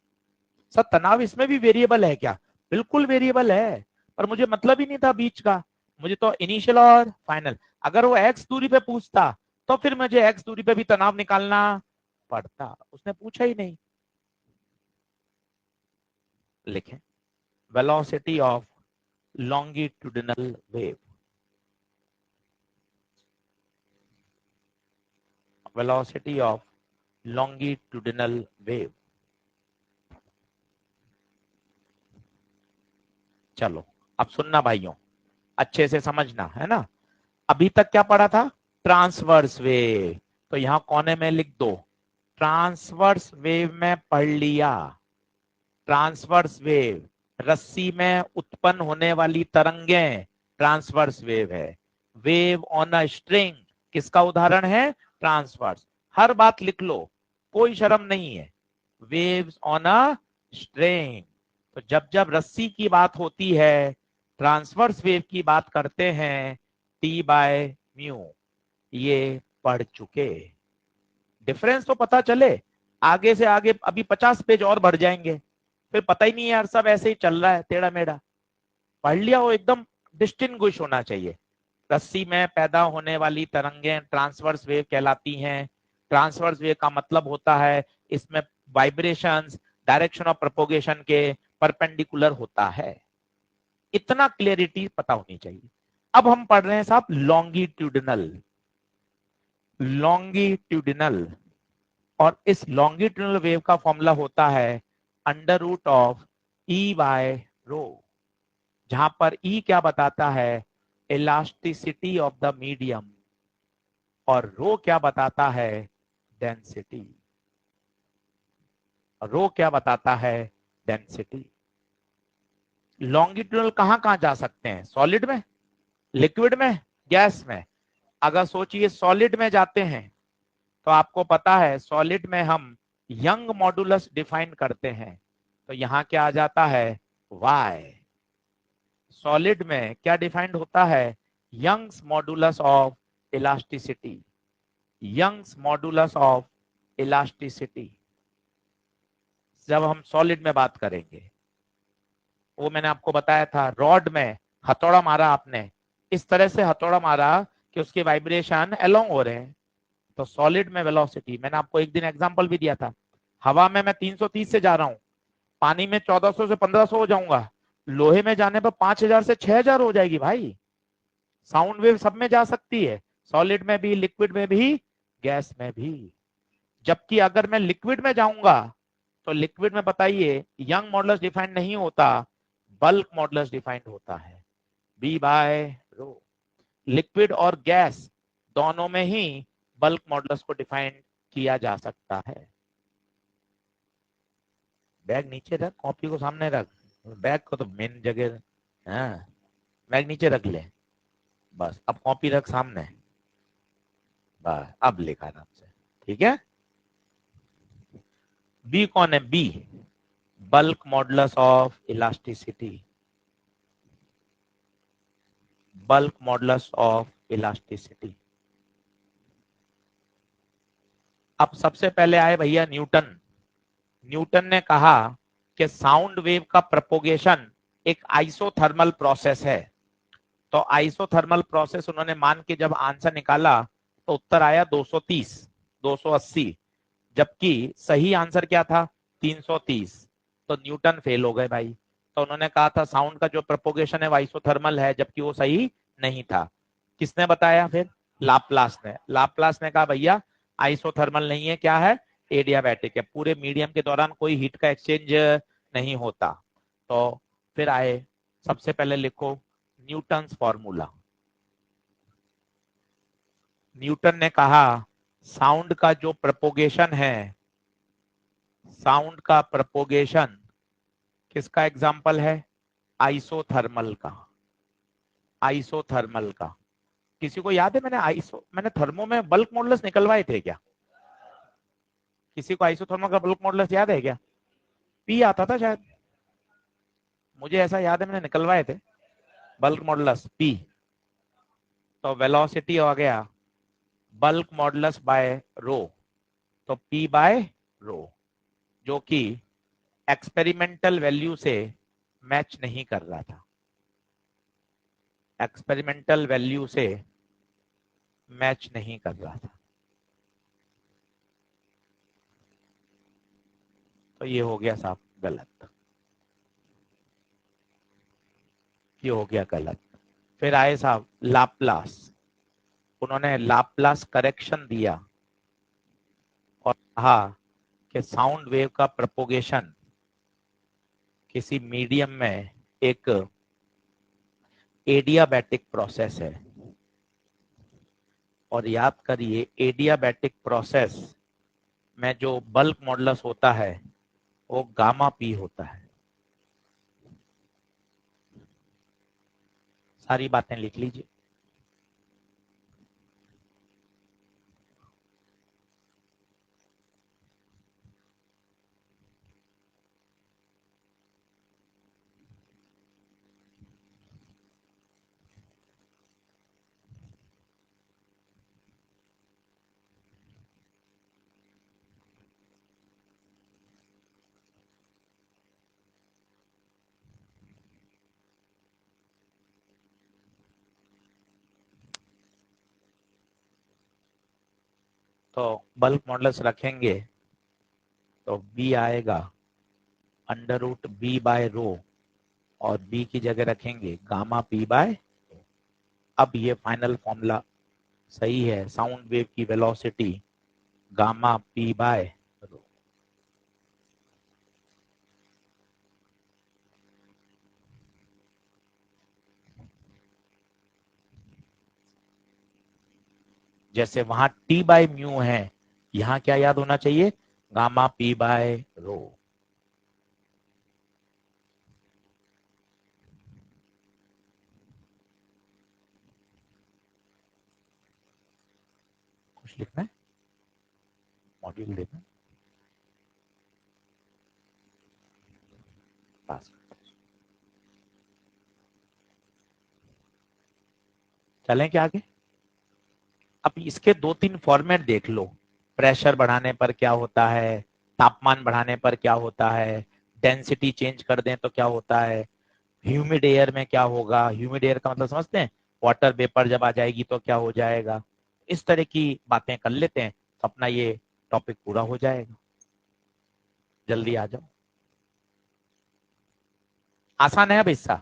सर तनाव इसमें भी वेरिएबल है क्या? बिल्कुल वेरिएबल है, पर मुझे मतलब ही नहीं था बीच का, मुझे तो इनिशियल और फाइनल। अगर वो x दूरी पे पूछता तो फिर मुझे x दूरी पे भी तनाव निकालना पड़ता, उसने पूछा ही नहीं। लिखें, velocity of longitudinal wave, velocity of longitudinal wave. चलो अब सुनना भाइयों, अच्छे से समझना है ना। अभी तक क्या पढ़ा था, ट्रांसवर्स वेव, तो यहां कोने में लिख दो, ट्रांसवर्स वेव में पढ़ लिया। ट्रांसवर्स वेव, रस्सी में उत्पन्न होने वाली तरंगें ट्रांसवर्स वेव है। वेव ऑन अ स्ट्रिंग किसका उदाहरण है, ट्रांसवर्स। हर बात लिख लो, कोई शर्म नहीं है। वेव्स ऑन अ स्ट्रिंग, तो जब जब रस्सी की बात होती है, ट्रांसवर्स वेव की बात करते हैं, t/μ, ये पढ़ चुके। डिफरेंस तो पता चले, आगे से आगे अभी 50 पेज और बढ़ जाएंगे, फिर पता ही नहीं है यार, सब ऐसे ही चल रहा है टेढ़ा मेढ़ा। पढ़ लिया हो, एकदम डिस्टिंग्विश होना चाहिए। रस्सी में पैदा होने वाली तरंगें ट्रांसवर्स वेव कहलाती हैं। ट्रांसवर्स वेव का मतलब होता है इसमें वाइब्रेशंस डायरेक्शन ऑफ प्रोपोगेशन के परपेंडिकुलर होता है। इतना क्लियरिटी पता होनी चाहिए। अब हम पढ़ रहे हैं साहब लॉन्गिट्यूडिनल, लॉन्गिट्यूडिनल, और इस लॉन्गिट्यूडिनल वेव का फॉर्मूला होता है √E/ρ, जहां पर E क्या बताता है, इलास्टिसिटी ऑफ द मीडियम, और रो क्या बताता है, डेंसिटी। रो क्या बताता है, डेंसिटी। लॉन्गिट्यूडिनल कहां कहां जा सकते हैं, सॉलिड में, लिक्विड में, गैस में। अगर सोचिए सॉलिड में जाते हैं, तो आपको पता है सॉलिड में हम यंग मॉडुलस डिफाइन करते हैं, तो यहां क्या आ जाता है, y। सॉलिड में क्या डिफाइंड होता है, Young's modulus of elasticity, Young's modulus of elasticity. जब हम सॉलिड में बात करेंगे, वो मैंने आपको बताया था, रॉड में हथौड़ा मारा आपने, इस तरह से हथौड़ा मारा कि उसके वाइब्रेशन अलोंग हो रहे हैं, तो सॉलिड में वेलोसिटी, मैंने आपको एक दिन एग्जांपल भी दिया था, हवा में मैं 330 से जा रहा हूं, पानी में 1400 से 1500 हो जाऊंगा, लोहे में जाने पर 5000 से 6000 हो जाएगी भाई। साउंड वेव सब में जा सकती है, सॉलिड में भी, लिक्विड में भी, गैस में भी। जबकि अगर मैं लिक्विड में जाऊंगा, तो लिक्विड में बताइए यंग मॉडुलस डिफाइंड नहीं होता, बल्क मॉडुलस डिफाइंड होता है, B/ρ। लिक्विड और गैस दोनों में ही बल्क मॉडुलस को डिफाइन किया जा सकता है। बैग नीचे रख, कॉपी को सामने रख, बैग को तो मेन जगह, हाँ बैग नीचे रख ले, बस अब कॉपी रख सामने, बस अब लिखा आराम से, ठीक है। बी कौन है, B bulk modulus of elasticity, bulk modulus of elasticity. अब सबसे पहले आए भैया न्यूटन। न्यूटन ने कहा कि साउंड वेव का प्रोपोगेशन एक आइसोथर्मल प्रोसेस है। तो आइसोथर्मल प्रोसेस उन्होंने मान के जब आंसर निकाला तो उत्तर आया 230, 280, जबकि सही आंसर क्या था 330। तो न्यूटन फेल हो गए भाई। तो उन्होंने कहा था साउंड का जो प्रोपोगेशन है वो आइसोथर्मल है, जबकि वो सही नहीं था। किसने बताया फिर? लाप्लास ने। लाप्लास ने कहा भैया आइसोथर्मल नहीं है, क्या है? एडियाबैटिक है, पूरे मीडियम के दौरान कोई हीट का एक्सचेंज नहीं होता। तो फिर आए, सबसे पहले लिखो न्यूटन्स फॉर्मूला। न्यूटन ने कहा साउंड का जो प्रोपोगेशन है, साउंड का प्रोपोगेशन किसका एग्जाम्पल है? आइसोथर्मल का। आइसोथर्मल का किसी को याद है? मैंने थर्मो में बल्क मॉडुलस निकलवाए थे क्या? किसी को आइसोथर्मल का बल्क मॉडुलस याद है क्या? पी आता था शायद, मुझे ऐसा याद है मैंने निकलवाए थे बल्क मॉडुलस पी। तो वेलोसिटी आ गया बल्क मॉडुलस बाय रो, तो पी बाय रो, जो कि एक्सपेरिमेंटल वैल्यू से मैच नहीं कर रहा था, एक्सपेरिमेंटल वैल्यू से मैच नहीं कर रहा था। तो ये हो गया साहब गलत, ये हो गया गलत। फिर आए साहब लाप्लास, उन्होंने लाप्लास करेक्शन दिया और कहा कि साउंड वेव का प्रोपोगेशन किसी मीडियम में एक एडियाबैटिक प्रोसेस है। और याद करिए एडियाबैटिक प्रोसेस में जो बल्क मॉडुलस होता है वो गामा पी होता है। सारी बातें लिख लीजिए। तो बल्क मॉडुलस रखेंगे तो बी आएगा अंडर रूट बी बाय रो, और बी की जगह रखेंगे गामा पी बाय। अब ये फाइनल फॉर्मूला सही है, साउंड वेव की वेलोसिटी गामा पी बाय रो। जैसे वहां टी बाय म्यू है, यहां क्या याद होना चाहिए? गामा पी बाय रो। कुछ लिखना है, मॉड्यूल देना, पास। चलें क्या आगे? अब इसके दो तीन फॉर्मेट देख लो। प्रेशर बढ़ाने पर क्या होता है, तापमान बढ़ाने पर क्या होता है, डेंसिटी चेंज कर दें तो क्या होता है, ह्यूमिड एयर में क्या होगा। ह्यूमिड एयर का मतलब समझते हैं? वाटर वेपर जब आ जाएगी तो क्या हो जाएगा। इस तरह की बातें कर लेते हैं तो अपना ये टॉपिक पूरा हो जाएगा। जल्दी आ जाओ, आसान है अब हिस्सा,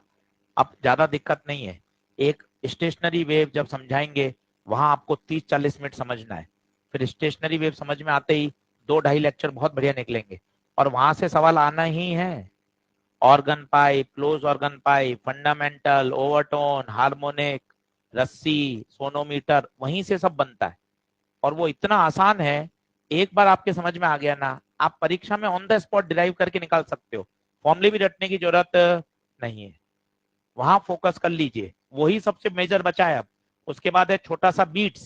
अब ज्यादा दिक्कत नहीं है। एक स्टेशनरी वेव जब समझाएंगे वहां आपको 30-40 मिनट समझना है, फिर स्टेशनरी वेव समझ में आते ही 2-2.5 लेक्चर बहुत बढ़िया निकलेंगे, और वहां से सवाल आना ही है। Organ pipe, close organ pipe, fundamental, overtone, harmonic, रस्सी, सोनोमीटर, वहीं से सब बनता है। और वो इतना आसान है, एक बार आपके समझ में आ गया ना, आप परीक्षा में ऑन द स्पॉट डिराइव करके निकाल सकते हो, फॉर्मूले भी रटने की जरूरत नहीं है। वहां फोकस कर लीजिए, वही सबसे मेजर बचा है अब। उसके बाद है छोटा सा बीट्स,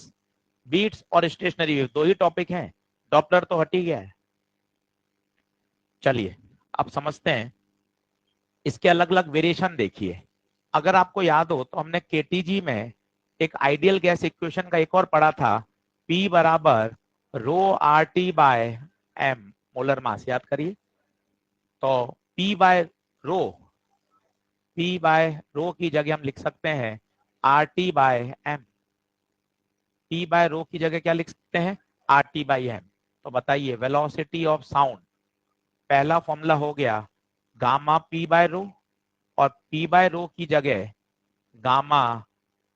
बीट्स और स्टेशनरी वेव, दो ही टॉपिक हैं, डॉपलर तो हट ही गया है। चलिए अब समझते हैं इसके अलग अलग वेरिएशन। देखिए अगर आपको याद हो तो हमने केटीजी में एक आइडियल गैस इक्वेशन का एक और पढ़ा था, P बराबर rho R T by M molar mass, याद करिए। तो P by rho, P by rho की जगह हम लिख सकते हैं R T by M. T by rho की जगह क्या लिख सकते हैं, आर टी बाई एम। तो बताइए वेलोसिटी ऑफ साउंड, पहला फॉर्मूला हो गया गामा पी बाय रो, और पी बाय रो की जगह gamma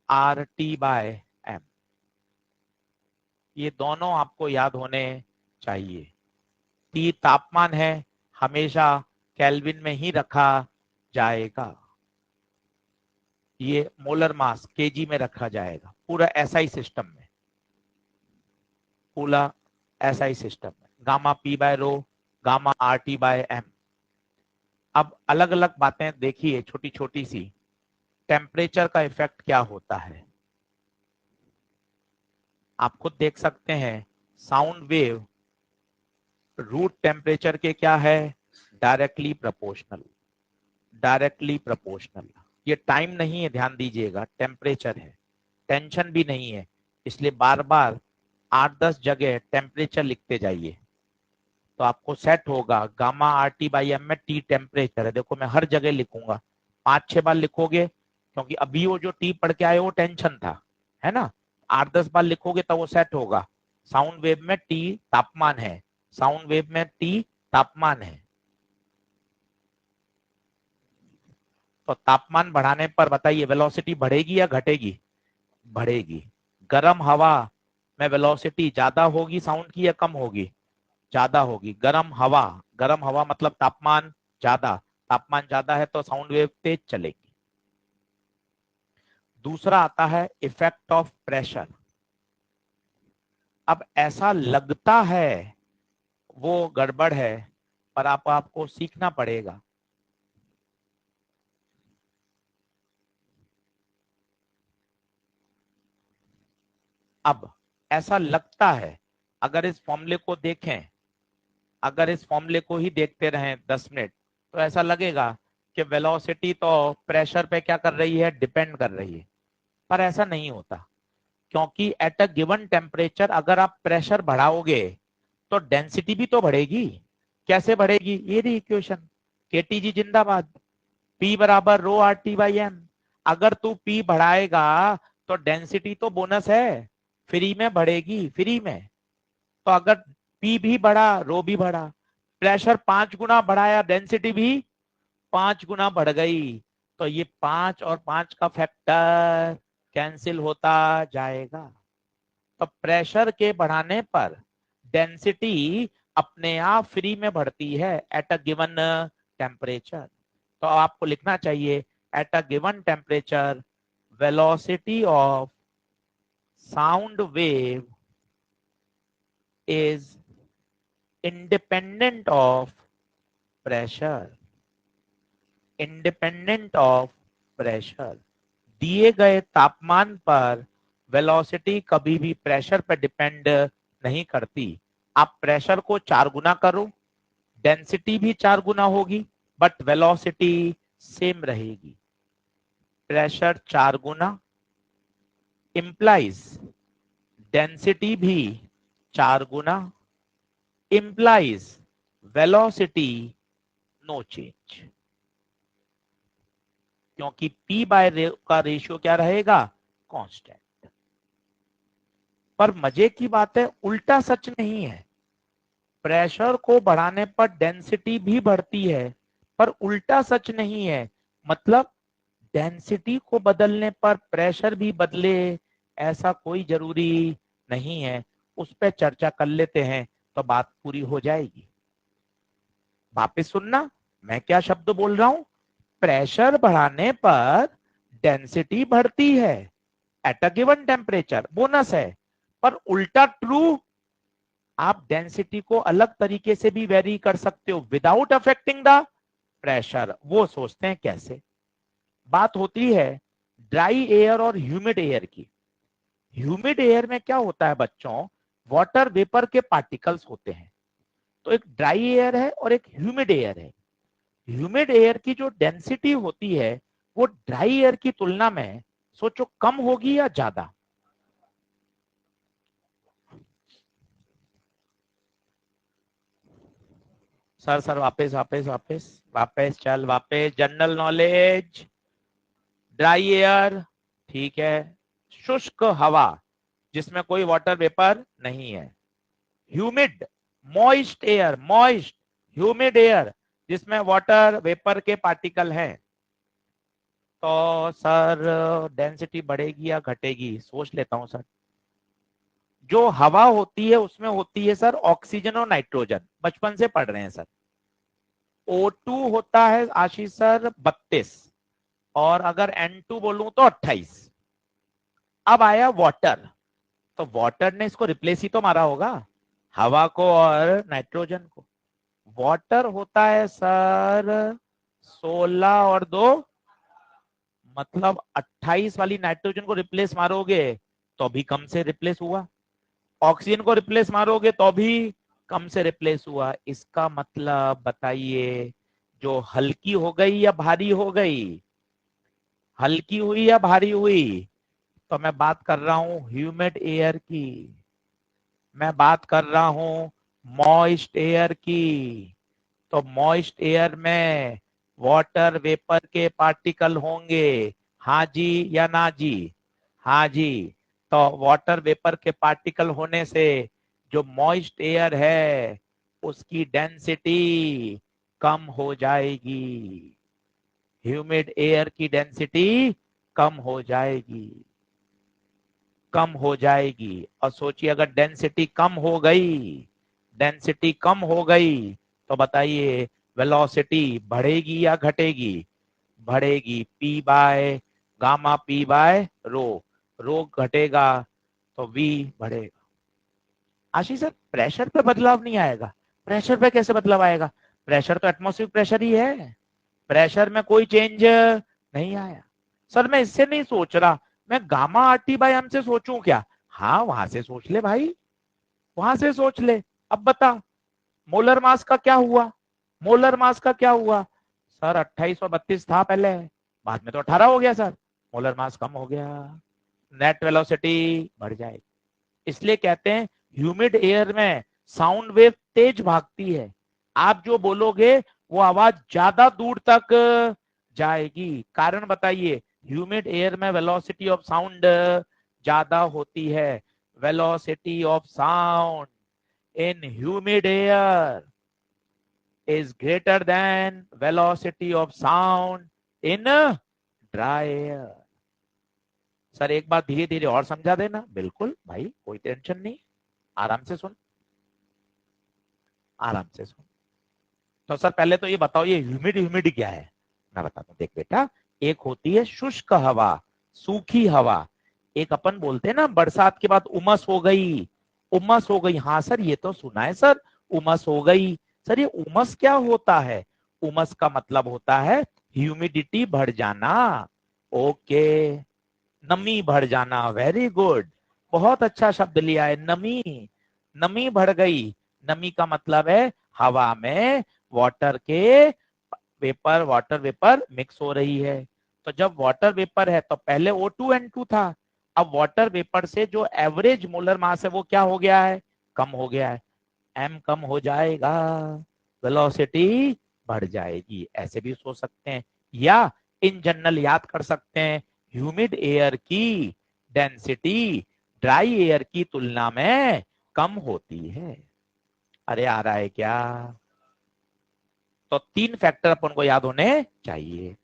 R T by M. ये दोनों आपको याद होने चाहिए। टी तापमान है, हमेशा केल्विन में ही रखा जाएगा। ये मोलर मास केजी में रखा जाएगा, पूरा एसआई सिस्टम में, पूरा एसआई सिस्टम में gamma P by rho, gamma R T by M. अब अलग अलग बातें देखिए छोटी छोटी सी, टेम्परेचर का इफेक्ट क्या होता है आप खुद देख सकते हैं। साउंड वेव रूट टेम्परेचर के क्या है, डायरेक्टली प्रोपोर्शनल, डायरेक्टली प्रोपोर्शनल। ये टाइम नहीं है, ध्यान दीजिएगा, टेम्परेचर है, टेंशन भी नहीं है, इसलिए बार बार 8-10 जगह टेम्परेचर लिखते जाइए तो आपको सेट होगा। Gamma R T by M में टी टेम्परेचर है, देखो मैं हर जगह लिखूंगा, 5-6 बार लिखोगे क्योंकि अभी वो जो टी पढ़ के आए वो टेंशन था, है ना। 8-10 बार लिखोगे तब वो सेट होगा। साउंड वेव में टी तापमान है, साउंड वेव में टी तापमान है। तो तापमान बढ़ाने पर बताइए वेलोसिटी बढ़ेगी या घटेगी, बढ़ेगी। गर्म हवा में वेलोसिटी ज्यादा होगी साउंड की या कम होगी, ज्यादा होगी। गर्म हवा मतलब तापमान ज्यादा, तापमान ज्यादा है तो साउंड वेव तेज चलेगी। दूसरा आता है इफेक्ट ऑफ प्रेशर। अब ऐसा लगता है वो गड़बड़ है, पर आपको सीखना पड़ेगा। अब ऐसा लगता है, अगर इस फॉर्मूले को देखें, अगर इस फॉर्मूले को ही देखते रहें 10 मिनट तो ऐसा लगेगा कि वेलोसिटी तो प्रेशर पे क्या कर रही है, डिपेंड कर रही है। पर ऐसा नहीं होता, क्योंकि एट अ गिवन टेम्परेचर अगर आप प्रेशर बढ़ाओगे तो डेंसिटी भी तो बढ़ेगी। कैसे बढ़ेगी, ये रही इक्वेशन, केटीजी जिंदाबाद, P बराबर rho R T by M. अगर तू P बढ़ाएगा तो डेंसिटी तो बोनस है, फ्री में बढ़ेगी, फ्री में। तो अगर P भी बढ़ा रो भी बढ़ा, प्रेशर 5 गुना बढ़ाया, डेंसिटी भी 5 गुना बढ़ गई। तो ये 5 और 5 का फैक्टर कैंसिल होता जाएगा। तो प्रेशर के बढ़ाने पर डेंसिटी अपने आप फ्री में बढ़ती है एट अ गिवन टेम्परेचर। तो आपको लिखना चाहिए at a given temperature velocity of sound wave is independent of pressure, independent of pressure. दिए गए तापमान पर वेलोसिटी कभी भी प्रेशर पर डिपेंड नहीं करती। आप प्रेशर को 4 गुना करो, डेंसिटी भी 4 गुना होगी, बट वेलोसिटी सेम रहेगी। प्रेशर 4 गुना इंप्लाइज डेंसिटी भी 4 गुना, इंप्लाइज वेलोसिटी नो चेंज, क्योंकि P बाय का रेशियो क्या रहेगा, कांस्टेंट। पर मजे की बात है उल्टा सच नहीं है, प्रेशर को बढ़ाने पर डेंसिटी भी बढ़ती है, पर उल्टा सच नहीं है। मतलब डेंसिटी को बदलने पर प्रेशर भी बदले, ऐसा कोई जरूरी नहीं है। उस पर चर्चा कर लेते हैं तो बात पूरी हो जाएगी। वापस सुनना मैं क्या शब्द बोल रहा हूं, प्रेशर बढ़ाने पर डेंसिटी बढ़ती है at a given temperature, bonus है। पर उल्टा ट्रू, आप डेंसिटी को अलग तरीके से भी वेरी कर सकते हो विदाउट अफेक्टिंग द प्रेशर। वो सोचते हैं कैसे। बात होती है ड्राई एयर और ह्यूमिड एयर की। ह्यूमिड एयर में क्या होता है बच्चों, वाटर वेपर के पार्टिकल्स होते हैं। तो एक ड्राई एयर है और एक ह्यूमिड एयर है। ह्यूमिड एयर की जो डेंसिटी होती है वो ड्राई एयर की तुलना में सोचो कम होगी या ज्यादा। सर वापस वापस वापस वापस चल वापस, जनरल नॉलेज। ड्राई एयर ठीक है, शुष्क हवा जिसमें कोई वाटर वेपर नहीं है, humid moist air, moist humid air जिसमें वाटर वेपर के पार्टिकल हैं। तो सर डेंसिटी बढ़ेगी या घटेगी, सोच लेता हूं सर। जो हवा होती है उसमें होती है सर ऑक्सीजन और नाइट्रोजन, बचपन से पढ़ रहे हैं सर। O2 होता है आशीष सर 32, और अगर N2 बोलूं तो 28। अब आया वाटर, तो वाटर ने इसको रिप्लेस ही तो मारा होगा, हवा को और नाइट्रोजन को। वाटर होता है सर 16 और 2, मतलब 28 वाली नाइट्रोजन को रिप्लेस मारोगे तो भी कम से रिप्लेस हुआ, ऑक्सीजन को रिप्लेस मारोगे तो भी कम से रिप्लेस हुआ। इसका मतलब बताइए, जो हल्की हो गई या भारी हो गई, हल्की हुई या भारी हुई? तो मैं बात कर रहा हूं ह्यूमिड एयर की, मैं बात कर रहा हूं मॉइस्ट एयर की। तो मॉइस्ट एयर में वाटर वेपर के पार्टिकल होंगे, हाँ जी या ना जी? हाँ जी। तो वाटर वेपर के पार्टिकल होने से जो मॉइस्ट एयर है उसकी डेंसिटी कम हो जाएगी, ह्यूमिड एयर की डेंसिटी कम हो जाएगी, कम हो जाएगी। और सोचिए अगर डेंसिटी कम हो गई, डेंसिटी कम हो गई तो बताइए वेलोसिटी बढ़ेगी या घटेगी? बढ़ेगी, P by gamma P by rho, rho घटेगा तो वी बढ़ेगा। आशीष सर प्रेशर पे बदलाव नहीं आएगा? प्रेशर पे कैसे बदलाव आएगा? प्रेशर तो एटमॉस्फेरिक प्रेशर ही है, प्रेशर में कोई चेंज नहीं आया। सर मैं इससे नहीं सोच रहा, मैं गामा आरटी बाय एम से सोचूं क्या? हाँ वहां से सोच ले भाई, वहां से सोच ले। अब बता मोलर मास का क्या हुआ, मोलर मास का क्या हुआ? सर 28 और 32 था पहले, बाद में तो 18 हो गया सर, मोलर मास कम हो गया, नेट वेलोसिटी बढ़ जाएगी। इसलिए कहते हैं ह्यूमिड एयर में साउंड वेव तेज भागती है, आप जो बोलोगे वो आवाज ज्यादा दूर तक जाएगी। कारण बताइए, ह्यूमिड एयर में वेलोसिटी ऑफ साउंड ज्यादा होती है, velocity of sound in humid air is greater than velocity of sound in dry air। Sir एक बार धीरे धीरे और समझा देना। बिल्कुल भाई, कोई टेंशन नहीं, आराम से सुन, आराम से सुन। तो सर पहले तो ये बताओ, ये ह्यूमिड ह्यूमिड क्या है? मैं बताता हूँ, देख बेटा, एक होती है शुष्क हवा, सूखी हवा। एक अपन बोलते हैं ना बरसात के बाद उमस हो गई, उमस हो गई। हाँ सर ये तो सुना है सर, उमस हो गई। सर ये उमस क्या होता है? उमस का मतलब होता है ह्यूमिडिटी बढ़ जाना। ओके, नमी बढ़ जाना, वेरी गुड, बहुत अच्छा शब्द लिया है, नमी, नमी बढ़ गई। नमी का मतलब है हवा में वाटर के वेपर, वाटर वेपर मिक्स हो रही है। तो जब वाटर वेपर है तो पहले O2N2 था, अब वाटर वेपर से जो एवरेज मोलर मास है वो क्या हो गया है? कम हो गया है, एम कम हो जाएगा, वेलोसिटी बढ़ जाएगी। ऐसे भी सोच सकते हैं, या इन जनरल याद कर सकते हैं, ह्यूमिड एयर की डेंसिटी ड्राई एयर की तुलना में कम होती है। अरे आ रहा है क्या? तो 3 फैक्टर अपन को याद होने चाहिए।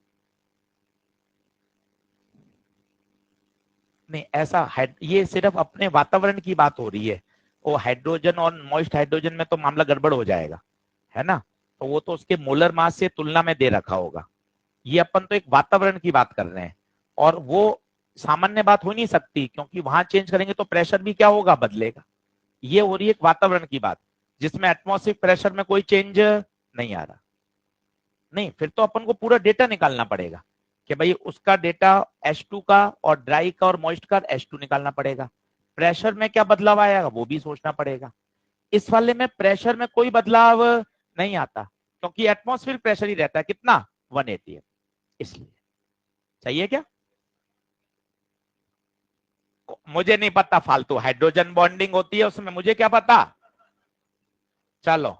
नहीं ऐसा ये सिर्फ अपने वातावरण की बात हो रही है, वो हाइड्रोजन और मॉइस्ट हाइड्रोजन में तो मामला गड़बड़ हो जाएगा, है ना? तो वो तो उसके मोलर मास से तुलना में दे रखा होगा। ये अपन तो एक वातावरण की बात कर रहे हैं, और वो सामान्य बात हो नहीं सकती, क्योंकि वहां चेंज करेंगे तो प्रेशर भी क्या होगा? बदलेगा। ये हो रही है एक वातावरण की बात, जिसमें एटमॉस्फेरिक प्रेशर में कोई चेंज नहीं आ रहा। नहीं, फिर तो अपन को पूरा डेटा निकालना पड़ेगा कि भाई उसका डेटा H2 का और ड्राई का और मॉइस्ट का H2 निकालना पड़ेगा। प्रेशर में क्या बदलाव आएगा वो भी सोचना पड़ेगा। इस वाले में प्रेशर में कोई बदलाव नहीं आता, क्योंकि एटमॉस्फेरिक प्रेशर ही रहता है कितना? 180, इसलिए। सही है क्या? मुझे नहीं पता, फालतू हाइड्रोजन बॉन्डिंग होती है उसमें, मुझे क्या पता। चलो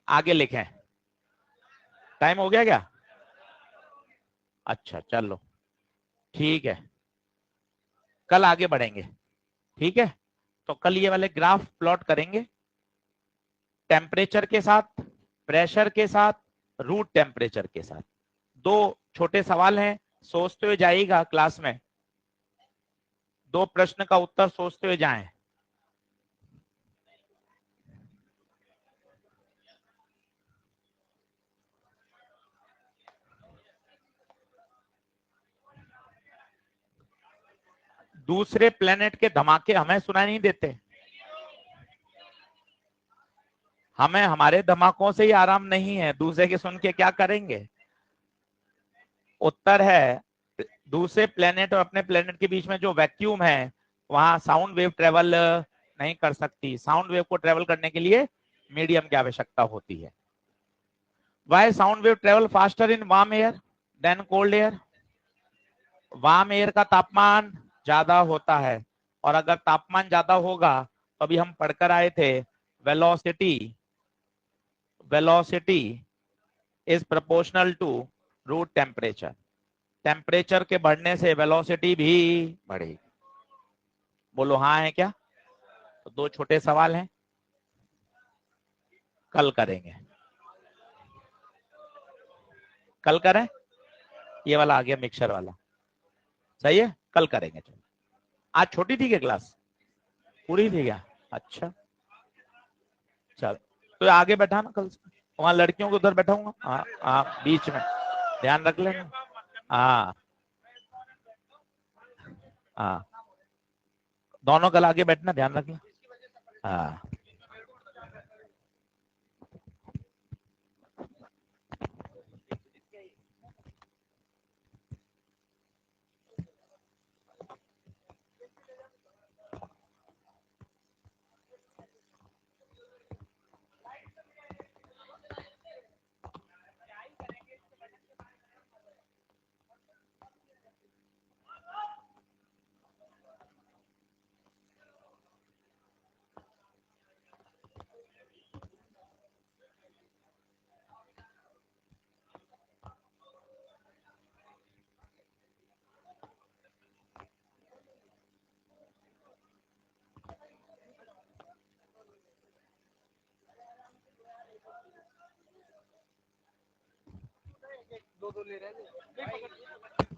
आगे लिखें, टाइम हो गया क्या? अच्छा चलो ठीक है, कल आगे बढ़ेंगे, ठीक है। तो कल ये वाले ग्राफ प्लॉट करेंगे, टेम्परेचर के साथ, प्रेशर के साथ, रूट टेम्परेचर के साथ। दो छोटे सवाल हैं, सोचते हुए जाइएगा क्लास में, दो प्रश्न का उत्तर सोचते हुए जाएं। दूसरे प्लेनेट के धमाके हमें सुनाई नहीं देते, हमें हमारे धमाकों से ही आराम नहीं है, दूसरे के सुन के क्या करेंगे। उत्तर है दूसरे प्लेनेट और अपने प्लेनेट के बीच में जो वैक्यूम है वहां साउंड वेव ट्रेवल नहीं कर सकती। साउंड वेव को ट्रेवल करने के लिए मीडियम की आवश्यकता होती है। Why sound wave travel faster in warm air than cold air? Warm air का तापमान ज्यादा होता है, और अगर तापमान ज्यादा होगा तो अभी हम पढ़कर आए थे, velocity velocity is proportional to root temperature. Temperature के बढ़ने से वेलोसिटी भी बढ़ेगी। बोलो हाँ है क्या? तो दो छोटे सवाल हैं, कल करेंगे। कल करें, ये वाला आ गया मिक्सर वाला, सही है, कल करेंगे। चलो, आज छोटी थी क्या क्लास? पूरी थी क्या? अच्छा, चलो तो आगे बैठा ना कल से, वहां लड़कियों को उधर बैठाऊंगा, हाँ हाँ बीच में, ध्यान रख लेना। हाँ हाँ, दोनों कल आगे बैठना, ध्यान रखना। हाँ दो ले रहे